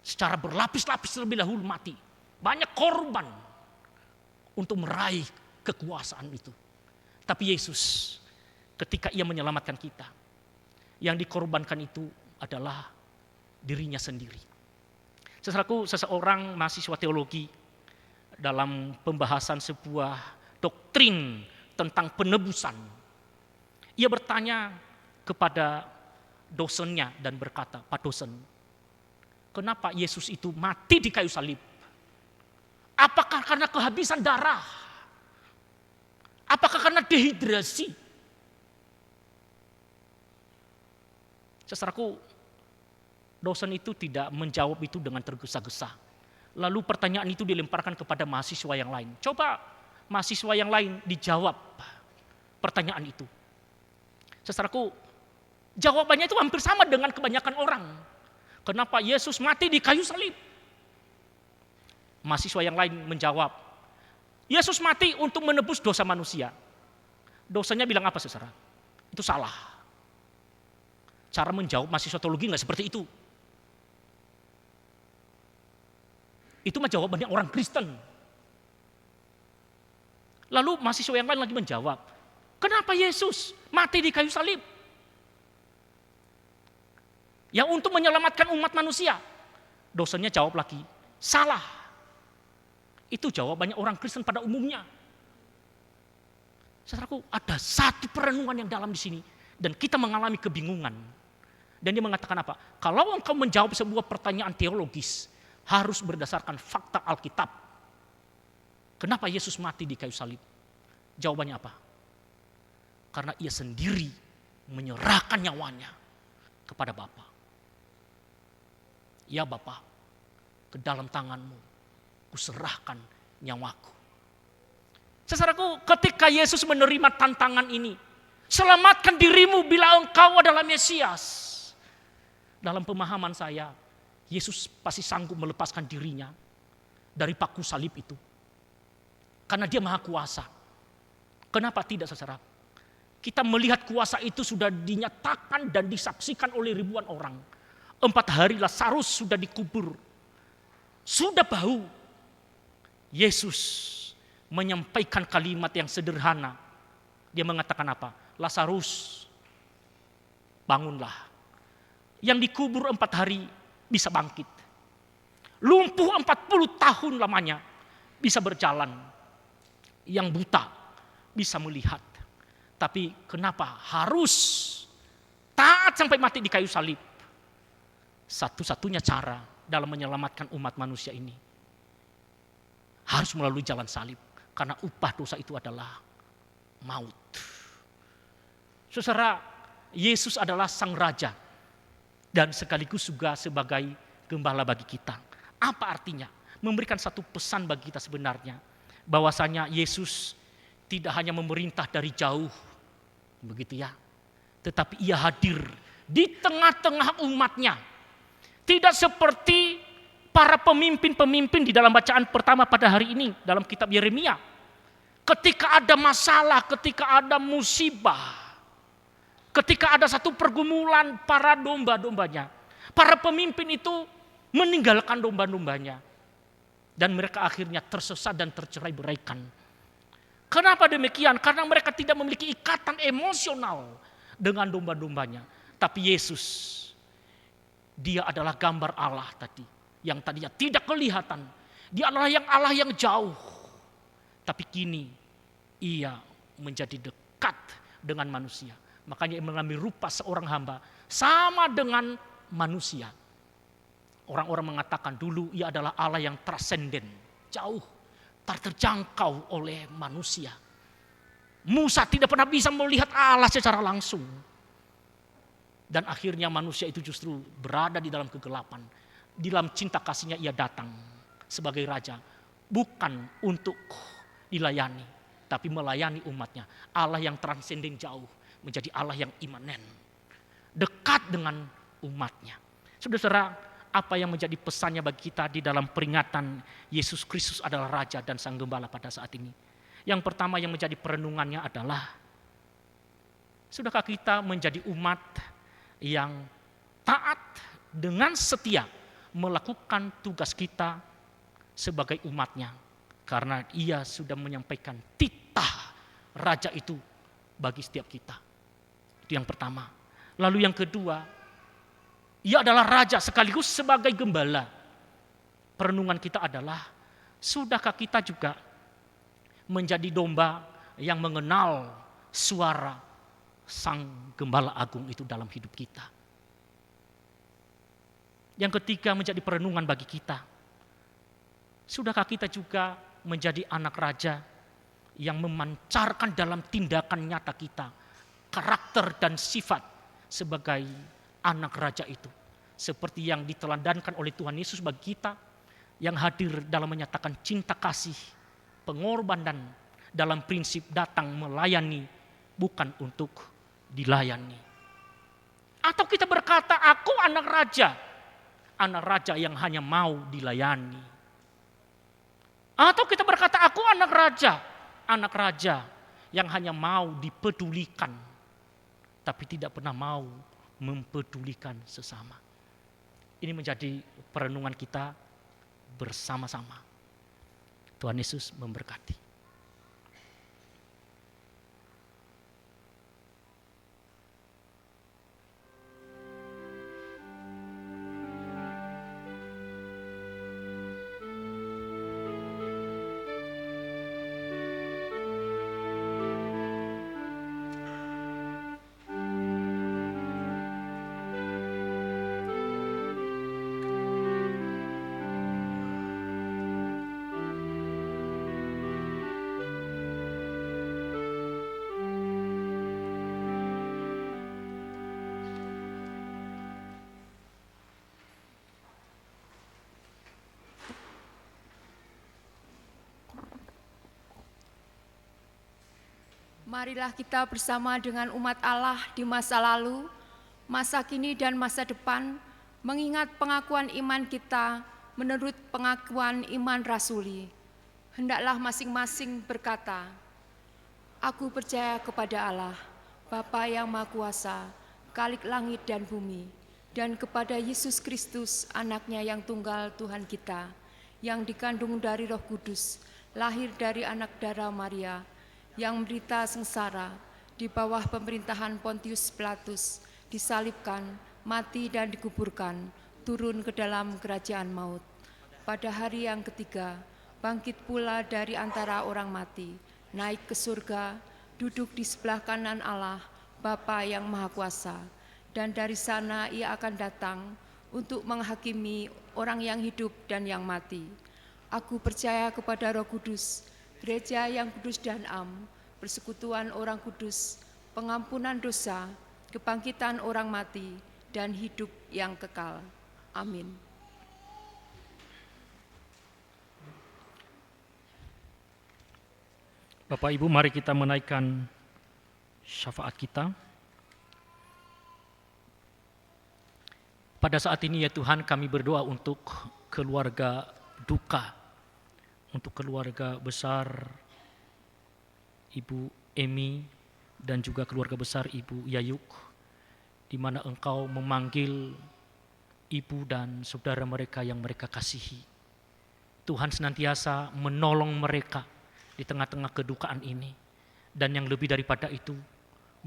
Secara berlapis-lapis terlebih dahulu mati. Banyak korban untuk meraih kekuasaan itu. Tapi Yesus, ketika ia menyelamatkan kita, yang dikorbankan itu adalah dirinya sendiri. Saudaraku, seseorang mahasiswa teologi dalam pembahasan sebuah doktrin tentang penebusan, ia bertanya kepada dosennya dan berkata, "Pak dosen, kenapa Yesus itu mati di kayu salib? Apakah karena kehabisan darah? Apakah karena dehidrasi?" Saudaraku, dosen itu tidak menjawab itu dengan tergesa-gesa. Lalu pertanyaan itu dilemparkan kepada mahasiswa yang lain. Coba mahasiswa yang lain dijawab pertanyaan itu. Saudaraku, jawabannya itu hampir sama dengan kebanyakan orang. Kenapa Yesus mati di kayu salib? Mahasiswa yang lain menjawab, Yesus mati untuk menebus dosa manusia. Dosanya bilang apa, saudara? Itu salah. Cara menjawab mahasiswa teologi nggak seperti itu. Itu mah jawabannya orang Kristen. Lalu mahasiswa yang lain lagi menjawab, kenapa Yesus mati di kayu salib? Yang untuk menyelamatkan umat manusia. Dosennya jawab lagi, salah. Itu jawabannya orang Kristen pada umumnya. Saudaraku, ada satu perenungan yang dalam di sini, dan kita mengalami kebingungan. Dan dia mengatakan apa? Kalau engkau menjawab sebuah pertanyaan teologis, harus berdasarkan fakta Alkitab. Kenapa Yesus mati di kayu salib? Jawabannya apa? Karena ia sendiri menyerahkan nyawanya kepada Bapa. Ya Bapa, ke dalam tanganmu kuserahkan nyawaku. Saudaraku, ketika Yesus menerima tantangan ini, selamatkan dirimu bila engkau adalah Mesias. Dalam pemahaman saya, Yesus pasti sanggup melepaskan dirinya dari paku salib itu. Karena dia maha kuasa. Kenapa tidak, saudara? Kita melihat kuasa itu sudah dinyatakan dan disaksikan oleh ribuan orang. 4 hari Lazarus sudah dikubur. Sudah bau. Yesus menyampaikan kalimat yang sederhana. Dia mengatakan apa? Lazarus, bangunlah. Yang dikubur 4 hari bisa bangkit. Lumpuh 40 tahun lamanya bisa berjalan. Yang buta bisa melihat. Tapi kenapa harus taat sampai mati di kayu salib? Satu-satunya cara dalam menyelamatkan umat manusia ini harus melalui jalan salib. Karena upah dosa itu adalah maut. Saudara, Yesus adalah sang raja. Dan sekaligus juga sebagai gembala bagi kita. Apa artinya? Memberikan satu pesan bagi kita sebenarnya. Bahwasanya Yesus tidak hanya memerintah dari jauh. Begitu ya. Tetapi ia hadir di tengah-tengah umatnya. Tidak seperti para para pemimpin-pemimpin di dalam bacaan pertama pada hari ini dalam kitab Yeremia. Ketika ada masalah, ketika ada musibah, ketika ada satu pergumulan para domba-dombanya, para pemimpin itu meninggalkan domba-dombanya. Dan mereka akhirnya tersesat dan tercerai-beraikan. Kenapa demikian? Karena mereka tidak memiliki ikatan emosional dengan domba-dombanya. Tapi Yesus, dia adalah gambar Allah tadi. Yang tadinya tidak kelihatan. Dia adalah Allah yang jauh. Tapi kini ia menjadi dekat dengan manusia. Makanya ia mengambil rupa seorang hamba sama dengan manusia. Orang-orang mengatakan dulu ia adalah Allah yang transenden, jauh, tak terjangkau oleh manusia. Musa tidak pernah bisa melihat Allah secara langsung. Dan akhirnya manusia itu justru berada di dalam kegelapan. Di dalam cinta kasihnya ia datang sebagai raja. Bukan untuk dilayani, tapi melayani umatnya. Allah yang transenden jauh menjadi Allah yang imanen. Dekat dengan umatnya. Saudara-saudara, apa yang menjadi pesannya bagi kita di dalam peringatan Yesus Kristus adalah Raja dan Sang Gembala pada saat ini? Yang pertama yang menjadi perenungannya adalah, sudahkah kita menjadi umat yang taat dengan setia melakukan tugas kita sebagai umatnya? Karena ia sudah menyampaikan titah Raja itu bagi setiap kita. Itu yang pertama. Lalu yang kedua, ia adalah raja sekaligus sebagai gembala. Perenungan kita adalah, sudahkah kita juga menjadi domba yang mengenal suara Sang Gembala Agung itu dalam hidup kita? Yang ketiga menjadi perenungan bagi kita. Sudahkah kita juga menjadi anak raja yang memancarkan dalam tindakan nyata kita karakter dan sifat sebagai anak raja itu, seperti yang diteladankan oleh Tuhan Yesus bagi kita, yang hadir dalam menyatakan cinta kasih, pengorbanan dalam prinsip datang melayani, bukan untuk dilayani. Atau kita berkata, aku anak raja yang hanya mau dilayani. Atau kita berkata, aku anak raja yang hanya mau dipedulikan, tapi tidak pernah mau mempedulikan sesama. Ini menjadi perenungan kita bersama-sama. Tuhan Yesus memberkati. Marilah kita bersama dengan umat Allah di masa lalu, masa kini dan masa depan, mengingat pengakuan iman kita menurut pengakuan iman rasuli. Hendaklah masing-masing berkata, aku percaya kepada Allah, Bapa yang Maha Kuasa, Khalik langit dan bumi, dan kepada Yesus Kristus, anaknya yang tunggal Tuhan kita, yang dikandung dari Roh Kudus, lahir dari anak darah Maria, yang menderita sengsara di bawah pemerintahan Pontius Pilatus, disalibkan, mati dan dikuburkan, turun ke dalam kerajaan maut. Pada hari yang ketiga, bangkit pula dari antara orang mati, naik ke surga, duduk di sebelah kanan Allah, Bapa yang Maha Kuasa, dan dari sana ia akan datang untuk menghakimi orang yang hidup dan yang mati. Aku percaya kepada Roh Kudus, gereja yang kudus dan am, persekutuan orang kudus, pengampunan dosa, kebangkitan orang mati, dan hidup yang kekal. Amin. Bapak Ibu, mari kita menaikkan syafaat kita. pada saat ini ya Tuhan, kami berdoa untuk keluarga duka, untuk keluarga besar Ibu Emi dan juga keluarga besar Ibu Yayuk, di mana Engkau memanggil ibu dan saudara mereka yang mereka kasihi. Tuhan senantiasa menolong mereka di tengah-tengah kedukaan ini. Dan yang lebih daripada itu,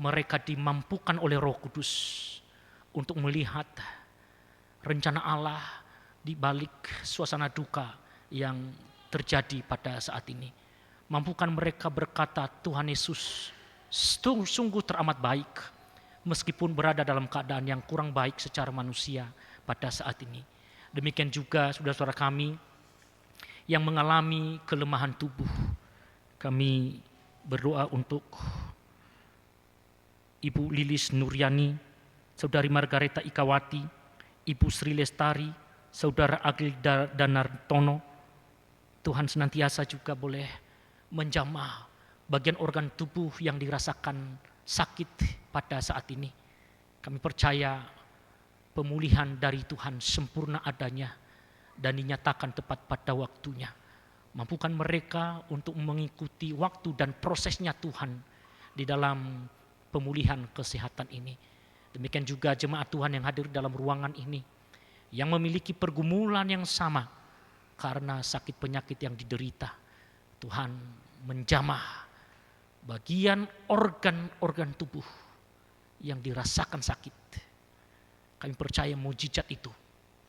mereka dimampukan oleh Roh Kudus untuk melihat rencana Allah di balik suasana duka yang terjadi pada saat ini. Mampukan mereka berkata, Tuhan Yesus sungguh teramat baik, meskipun berada dalam keadaan yang kurang baik secara manusia pada saat ini. Demikian juga saudara-saudara kami yang mengalami kelemahan tubuh. Kami berdoa untuk Ibu Lilis Nuryani, Saudari Margareta Ikawati, Ibu Sri Lestari, Saudara Agil Danartono. Tuhan senantiasa juga boleh menjamah bagian organ tubuh yang dirasakan sakit pada saat ini. Kami percaya pemulihan dari Tuhan sempurna adanya dan dinyatakan tepat pada waktunya. Mampukan mereka untuk mengikuti waktu dan prosesnya Tuhan di dalam pemulihan kesehatan ini. Demikian juga jemaat Tuhan yang hadir dalam ruangan ini, yang memiliki pergumulan yang sama karena sakit penyakit yang diderita. Tuhan menjamah bagian organ-organ tubuh yang dirasakan sakit. Kami percaya mujizat itu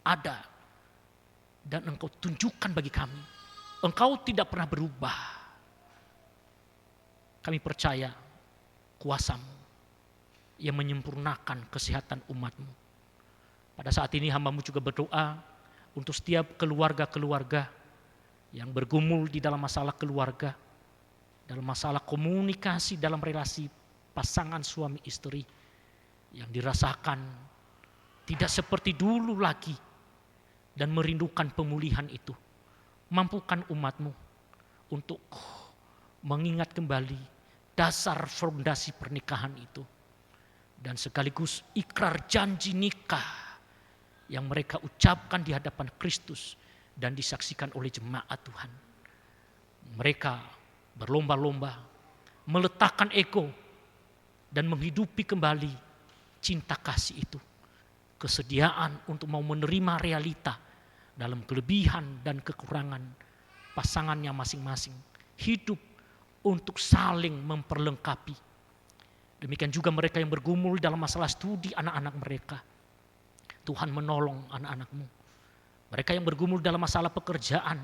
ada dan Engkau tunjukkan bagi kami. Engkau tidak pernah berubah. Kami percaya kuasa-Mu yang menyempurnakan kesehatan umat-Mu. Pada saat ini hamba-Mu juga berdoa untuk setiap keluarga-keluarga yang bergumul di dalam masalah keluarga, dalam masalah komunikasi dalam relasi pasangan suami istri yang dirasakan tidak seperti dulu lagi dan merindukan pemulihan itu. Mampukan umat-Mu untuk mengingat kembali dasar fondasi pernikahan itu dan sekaligus ikrar janji nikah yang mereka ucapkan di hadapan Kristus dan disaksikan oleh jemaat Tuhan. Mereka berlomba-lomba meletakkan ego dan menghidupi kembali cinta kasih itu. Kesediaan untuk mau menerima realita dalam kelebihan dan kekurangan pasangannya masing-masing. Hidup untuk saling memperlengkapi. Demikian juga mereka yang bergumul dalam masalah studi anak-anak mereka. Tuhan menolong anak-anak-Mu. Mereka yang bergumul dalam masalah pekerjaan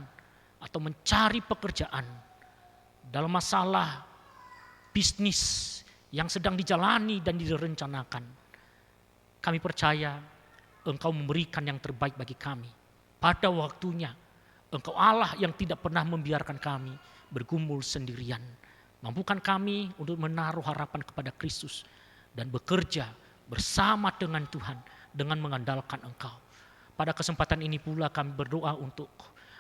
atau mencari pekerjaan, dalam masalah bisnis yang sedang dijalani dan direncanakan. Kami percaya Engkau memberikan yang terbaik bagi kami. Pada waktunya, Engkau Allah yang tidak pernah membiarkan kami bergumul sendirian. Mampukan kami untuk menaruh harapan kepada Kristus dan bekerja bersama dengan Tuhan dengan mengandalkan Engkau. Pada kesempatan ini pula kami berdoa untuk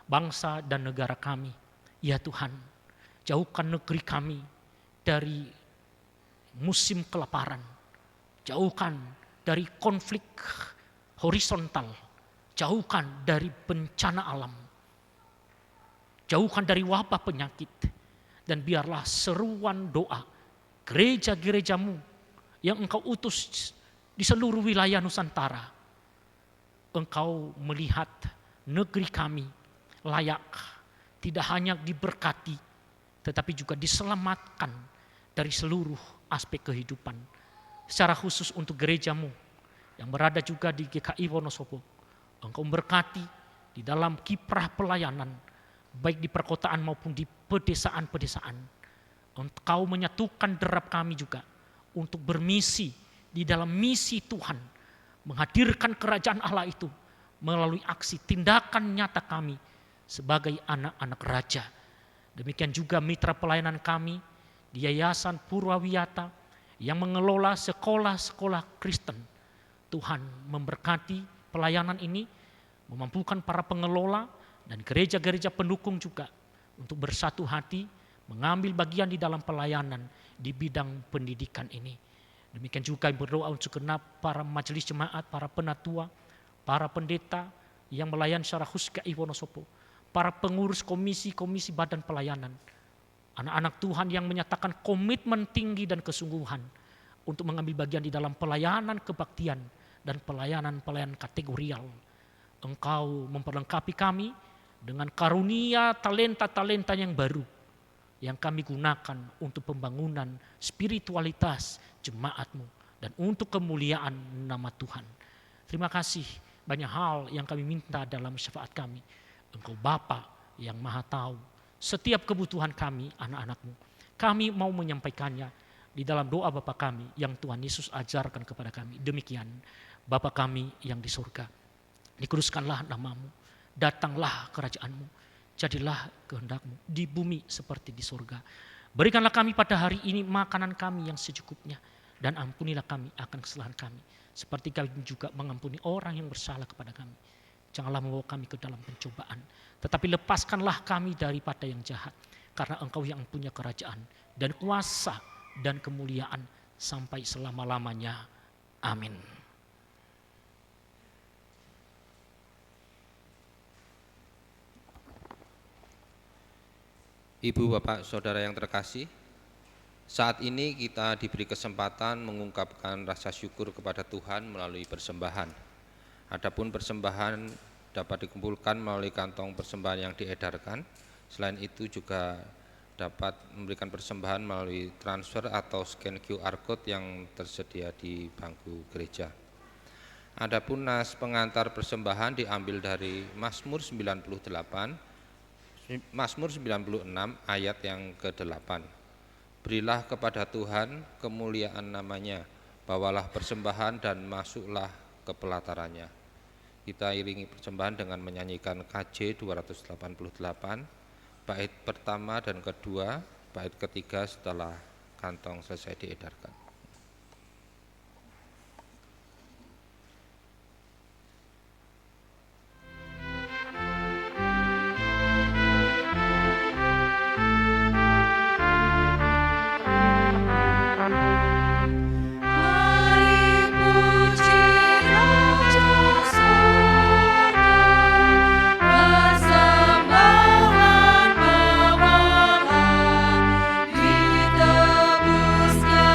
bangsa dan negara kami. Ya Tuhan, jauhkan negeri kami dari musim kelaparan. Jauhkan dari konflik horizontal. Jauhkan dari bencana alam. Jauhkan dari wabah penyakit. Dan biarlah seruan doa gereja-gereja-Mu yang Engkau utus di seluruh wilayah Nusantara. Engkau melihat negeri kami layak tidak hanya diberkati tetapi juga diselamatkan dari seluruh aspek kehidupan. Secara khusus untuk gereja-Mu yang berada juga di GKI Wonosobo. Engkau memberkati di dalam kiprah pelayanan baik di perkotaan maupun di pedesaan-pedesaan. Engkau menyatukan derap kami juga untuk bermisi di dalam misi Tuhan, menghadirkan kerajaan Allah itu melalui aksi tindakan nyata kami sebagai anak-anak raja. Demikian juga mitra pelayanan kami di Yayasan Purwawiyata yang mengelola sekolah-sekolah Kristen. Tuhan memberkati pelayanan ini, memampukan para pengelola dan gereja-gereja pendukung juga untuk bersatu hati mengambil bagian di dalam pelayanan di bidang pendidikan ini. Demikian juga berdoa untuk segenap para majelis jemaat, para penatua, para pendeta yang melayan secara khusus GKI Wonosobo, para pengurus komisi-komisi badan pelayanan, anak-anak Tuhan yang menyatakan komitmen tinggi dan kesungguhan untuk mengambil bagian di dalam pelayanan kebaktian dan pelayanan-pelayanan kategorial. Engkau memperlengkapi kami dengan karunia talenta-talenta yang baru yang kami gunakan untuk pembangunan spiritualitas jemaat-Mu dan untuk kemuliaan nama Tuhan. Terima kasih, banyak hal yang kami minta dalam syafaat kami. Engkau Bapa yang Maha Tahu setiap kebutuhan kami, anak-anak-Mu. Kami mau menyampaikannya di dalam doa Bapa kami yang Tuhan Yesus ajarkan kepada kami. Demikian, Bapa kami yang di surga, dikuduskanlah nama-Mu, datanglah kerajaan-Mu, jadilah kehendak-Mu di bumi seperti di surga. Berikanlah kami pada hari ini makanan kami yang secukupnya, dan ampunilah kami akan kesalahan kami, seperti kami juga mengampuni orang yang bersalah kepada kami. Janganlah membawa kami ke dalam pencobaan, tetapi lepaskanlah kami daripada yang jahat, karena Engkau yang punya kerajaan dan kuasa dan kemuliaan sampai selama-lamanya. Amin. Ibu, Bapak, Saudara yang terkasih, saat ini kita diberi kesempatan mengungkapkan rasa syukur kepada Tuhan melalui persembahan. Adapun persembahan dapat dikumpulkan melalui kantong persembahan yang diedarkan. Selain itu juga dapat memberikan persembahan melalui transfer atau scan QR Code yang tersedia di bangku gereja. Adapun nas pengantar persembahan diambil dari Mazmur 96 ayat yang ke-8. Berilah kepada Tuhan kemuliaan namanya, bawalah persembahan dan masuklah ke pelatarannya. Kita iringi persembahan dengan menyanyikan KJ 288, bait pertama dan kedua, bait ketiga setelah kantong selesai diedarkan. Ditebusnya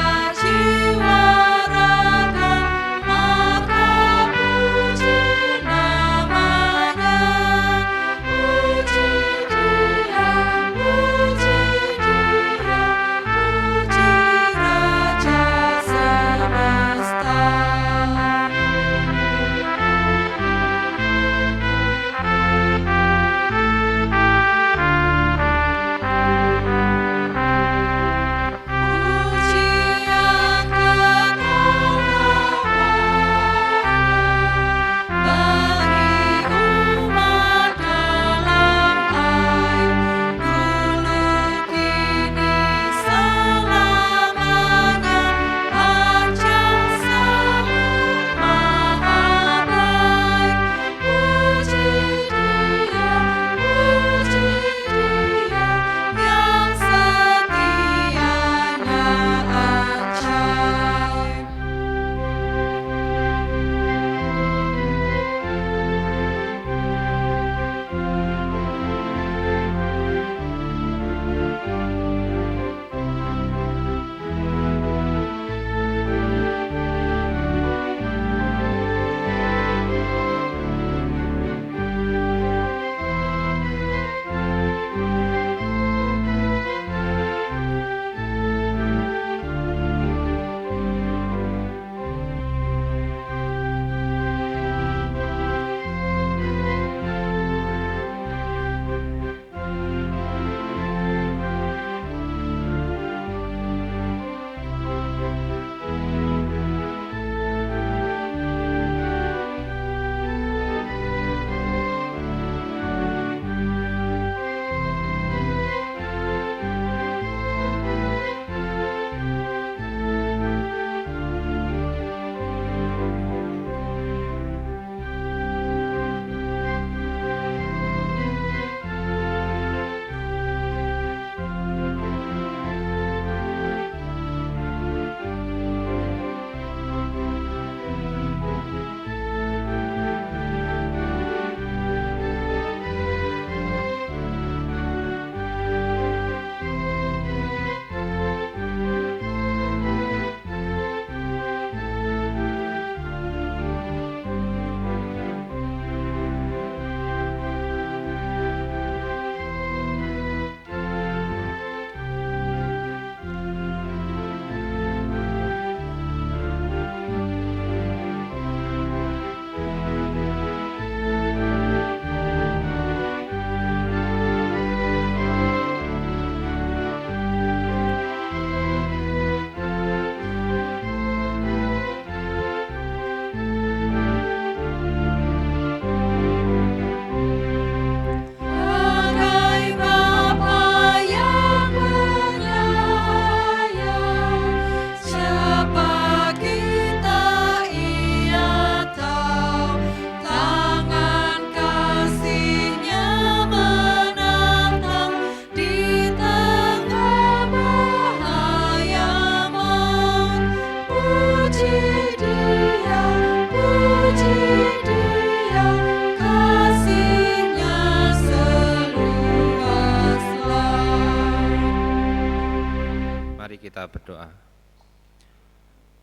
kita berdoa.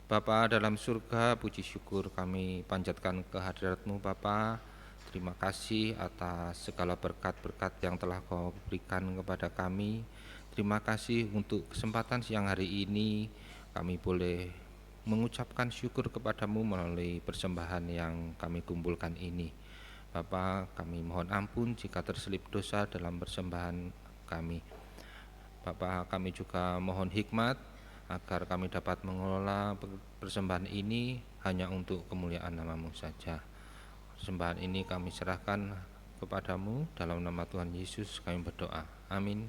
Bapa dalam surga, puji syukur kami panjatkan kehadirat-Mu Bapa. Terima kasih atas segala berkat-berkat yang telah Kau berikan kepada kami. Terima kasih untuk kesempatan siang hari ini kami boleh mengucapkan syukur kepadamu melalui persembahan yang kami kumpulkan ini. Bapa, kami mohon ampun jika terselip dosa dalam persembahan kami. Bapa, kami juga mohon hikmat agar kami dapat mengelola persembahan ini hanya untuk kemuliaan nama-Mu saja. Persembahan ini kami serahkan kepadamu, dalam nama Tuhan Yesus kami berdoa. Amin.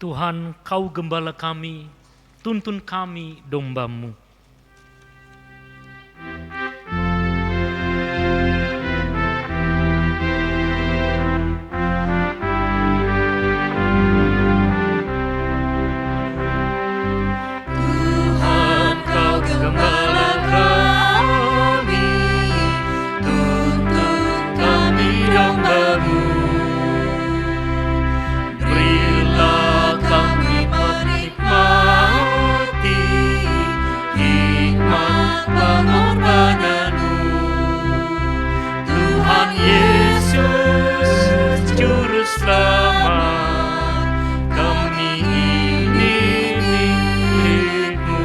Tuhan, Kau gembala kami, tuntun kami domba-Mu. Tuhan, Kau gembala kami, tuntun kami domba-Mu. Berilah kami menikmati hikmat pengorbanan-Mu. Tuhan Yesus, Juru Selamat, kami ini milik-Mu.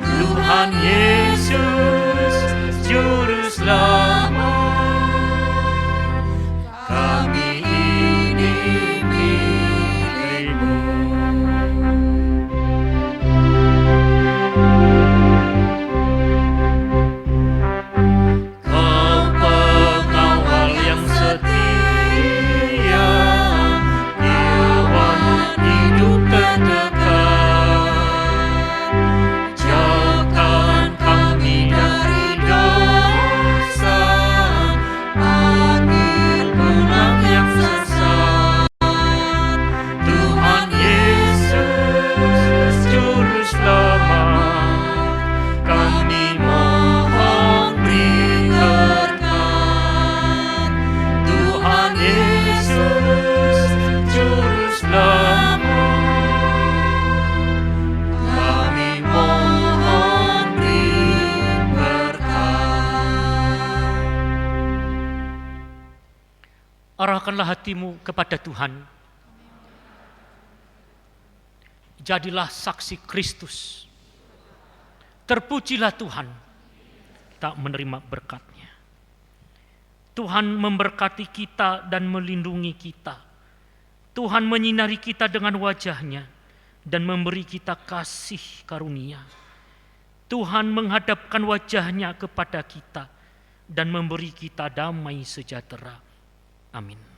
Tuhan Yesus, Juru Selamat, kami ini milik-Mu. Kau pengawal yang setia, kawan hidup terdekat. Jauhkan kami dari dosa, panggil pulang yang sesat. Tuhan Yesus, Juru Selamat, kami mohon beri berkat. Tuhan Yesus, Juru Selamat, kami mohon beri berkat. Arahkanlah hatimu kepada Tuhan. Jadilah saksi Kristus. Terpujilah Tuhan, tak menerima berkat-Nya. Tuhan memberkati kita dan melindungi kita. Tuhan menyinari kita dengan wajah-Nya dan memberi kita kasih karunia. Tuhan menghadapkan wajah-Nya kepada kita dan memberi kita damai sejahtera. Amin.